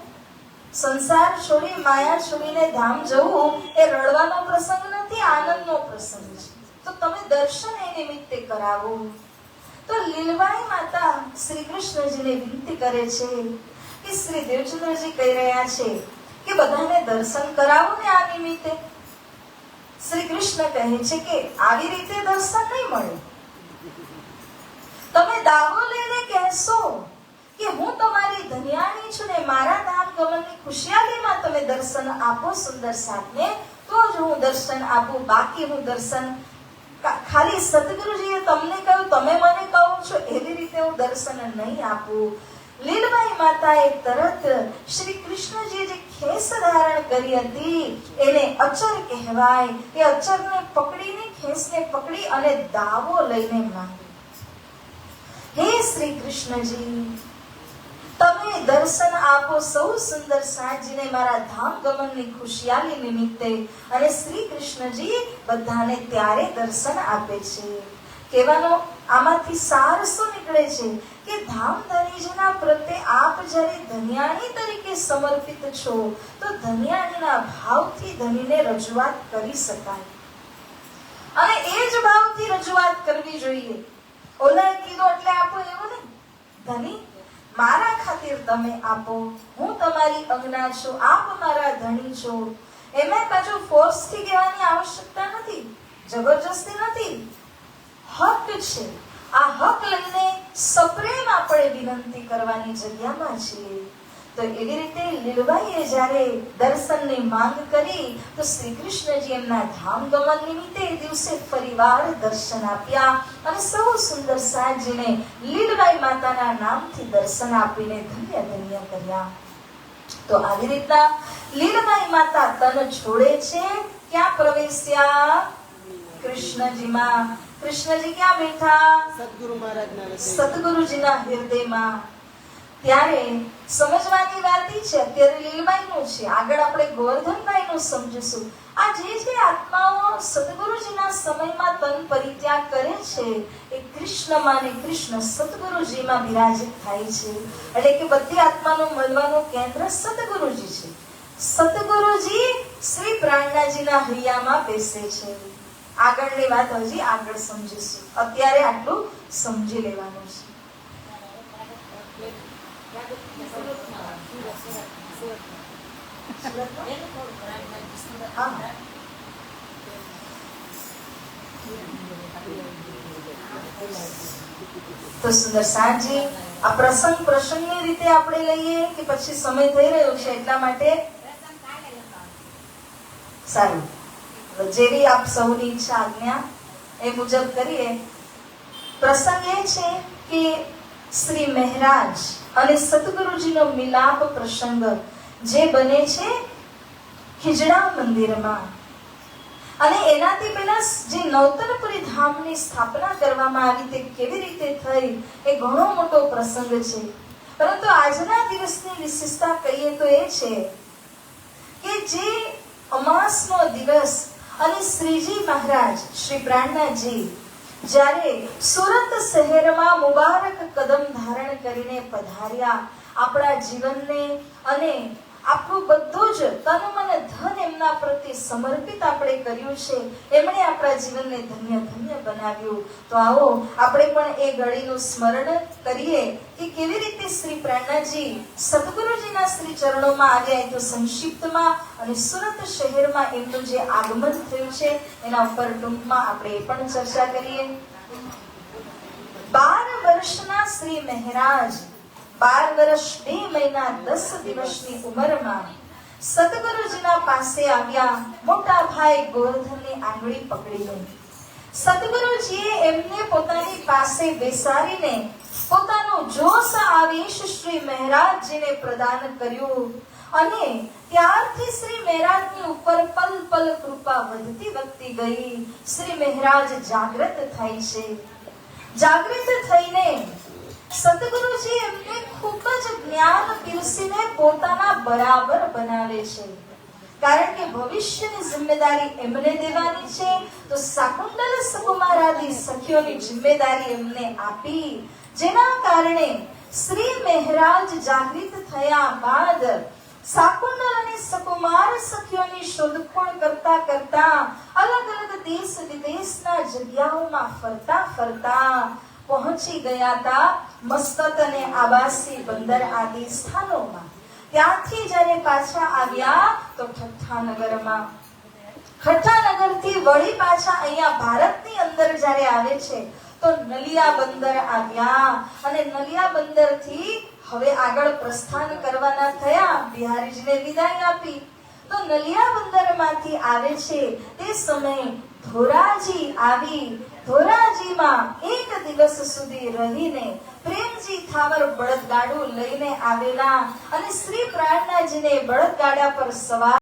સંસાર છોડી માયા છોડીને ધામ જવું એ રડવાનો પ્રસંગ નથી, આનંદનો પ્રસંગ છે. તો તમે દર્શન એ નિમિત્તે કરાવો. તો લીલબાઈ માતા શ્રી કૃષ્ણજીને વિનંતી કરે છે કે શ્રી દેવચંદ્રજી કહી રહ્યા છે કે બધાને દર્શન કરાવો ને આ નિમિત્તે. શ્રી કૃષ્ણ કહે છે કે આવી રીતે દર્શન નહીં મળે. તમે દાવો લઈને કહેશો કે હું તમારી ધન્યાણી છું ને મારા ધામ ગમનની ખુશિયાલીમાં તમે દર્શન આપો સુંદર સાથને, તો જ હું દર્શન આપું. બાકી હું દર્શન ખાલી સદગુરુજીએ તમને કહ્યું, તમે મને કહો છો એવી રીતે હું દર્શન નહીં આપું. લીલબાઈ માતાએ તરત શ્રી કૃષ્ણજીએ જે ખેસ ધારણ કરી હતી એને અચર કહેવાય. એ અચરને પકડીને, ખેસને પકડી અને દાવો લઈને માંગ્યો, હે શ્રી કૃષ્ણજી, તમે દર્શન આપો સૌ સુંદર સાજીને મારા ધામ ગમનની ખુશિયાલી નિમિત્તે. અને શ્રી કૃષ્ણજી બધાને ત્યારે દર્શન આપે છે. કહેવાનો આમાંથી સાર શું નીકળે છે કે ધામધણીજીના પ્રત્યે આપ જ્યારે ધન્યાણી તરીકે સમર્પિત છો, તો ધન્યાણીના ભાવથી ધણીને રજૂઆત કરી શકાય. અને એ જ ભાવથી રજૂઆત કરવી જોઈએ. ઓલાએ કીધું એટલે આપો એવું નહીં. ધણી મારા ખાतिर તમે આપો, હું તમારી અંગના છું, આપ મારા ધણી છો. એમાં પાછું ફોર્સથી કહેવાની આવશ્યકતા નથી, જબરજસ્તી નથી. હક છે. આ હક લઈને સપ્રેમ આપણે વિનંતી કરવાની જગ્યામાં છીએ. તો એવી રીતે લીલબાઈએ જ્યારે દર્શનની માંગ કરી, તો શ્રી કૃષ્ણજી એમના ધામ ગમન નિમિત્તે એ દિવસે ફરીવાર દર્શન આપ્યા અને સૌ સુંદર સાજીને લીલબાઈ માતાના નામથી દર્શન આપીને ધન્ય ધન્ય કર્યા. તો આવી રીતના લીલબાઈ માતા તન છોડે છે. ક્યાં પ્રવેશ્યા? કૃષ્ણજીમાં. કૃષ્ણજી ક્યાં બેઠા? સદગુરુ મહારાજના હૃદય. સદગુરુજીના હૃદયમાં. ત્યારે સમજવાની વાત એ છે, અત્યારે લીલબાઈનું છે, આગળ આપણે ગોવર્ધનભાઈનું સમજીશું. આ જે આત્માઓ સદગુરુજીના સમયમાં તન પરિત્યાગ કરે છે, એ કૃષ્ણમાં ને કૃષ્ણ સદગુરુજીમાં વિરાજિત થાય છે. એટલે કે બધી આત્માનું મળવાનું કેન્દ્ર સદગુરુજી છે. સદગુરુજી શ્રી પ્રાણનાજીના હૈયામાં બેસે છે. આગળની વાત હજી આગળ સમજીશું. અત્યારે આટલું સમજી લેવાનું છે. તો સુંદર સાંજી આ પ્રસંગની રીતે આપણે લઈએ કે પછી સમય થઈ રહ્યો છે એટલા માટે સારું, જેવી આપ સૌની ઈચ્છા આજ્ઞા એ મુજબ કરીએ. પ્રસંગ એ છે કે શ્રી મહારાજ અને સદગુરુજીનો મિલાપ પ્રસંગ જે બને છે ખીજડા મંદિરમાં. અને એનાથી પહેલા જે નવતનપુરી ધામની સ્થાપના કરવામાં આવી તે કેવી રીતે થઈ એ ઘણો મોટો પ્રસંગ છે. પરંતુ આજના દિવસની વિશેષતા કહીએ તો એ છે કે જે અમાસનો દિવસ અને શ્રીજી મહારાજ શ્રી પ્રાણનાથજી જ્યારે સુરત શહેરમાં મુબારક કદમ ધારણ કરીને પધાર્યા, આપણા જીવનને અને આપણું બધું જ તન મન ધન એમના પ્રત્યે સમર્પિત આપણે કર્યું છે, એમણે આપણા જીવનને ધન્ય ધન્ય બનાવ્યું. તો આવો આપણે પણ એ ઘડીનું સ્મરણ કરીએ કે કેવી રીતે શ્રી પ્રેરણાજી સદગુરુજીના શ્રી ચરણોમાં આવ્યા. એ તો સંક્ષિપ્તમાં અને સુરત શહેરમાં એમનું જે આગમન થયું છે એના ઉપર ટૂંકમાં આપણે એ પણ ચર્ચા કરીએ. 12 વર્ષના શ્રી મહારાજ 12 વર્ષ 2 મહિના 10 દિવસની ઉંમરમાં સદગુરુજીના પાસે આવ્યા. મોટા ભાઈ ગોવર્ધનની આંગળી પકડીને સદગુરુજીએ એમને પોતાની પાસે બેસાડીને પોતાનો જોશ આવેશ શ્રી મહારાજજીને પ્રદાન કર્યું. અને ત્યારથી શ્રી મહારાજની ઉપર પલ પલ કૃપા વધતી ગઈ. શ્રી મહારાજ જાગૃત થાય છે. જાગૃત થઈને સદગુરુજી એમને ખૂબ જ જ્ઞાન પીરસીને પોતાના બરાબર બનાવે છે. કારણ કે ભવિષ્યની જિમ્મેદારી એમને દેવાની છે, તો શાકુંતલ સુકુમારાદી સખીઓની જિમ્મેદારી એમને આપી. જેના કારણે શ્રી મહારાજ જાગૃત થયા બાદ શાકુંતલ અને સુકુમાર સખીઓની શોધખોળ કરતા અલગ અલગ દેશ વિદેશના જગ્યાઓમાં ફરતા પહોંચી ગયા હતા મસ્કત અને આબાસી બંદર આદિ સ્થાનોમાં. ત્યાંથી જ્યારે પાછા આવ્યા તો ઠઠ્ઠાનગરથી વળી પાછા અહીંયા ભારતની અંદર જ્યારે આવે છે તો નલિયા બંદર આવ્યા. અને નલિયા બંદરથી હવે આગળ પ્રસ્થાન કરવાના થયા. બિહારીજીને વિદાય આપી તો નલિયા બંદરમાંથી આવે છે તે સમયે ધોરાજી આવી. ધોરાજીમાં એક દિવસ સુધી રહીને પ્રેમજી થાવર બળદગાડું લઈને આવેલા અને શ્રી પ્રાણનાજીને બળદગાડા પર સવાર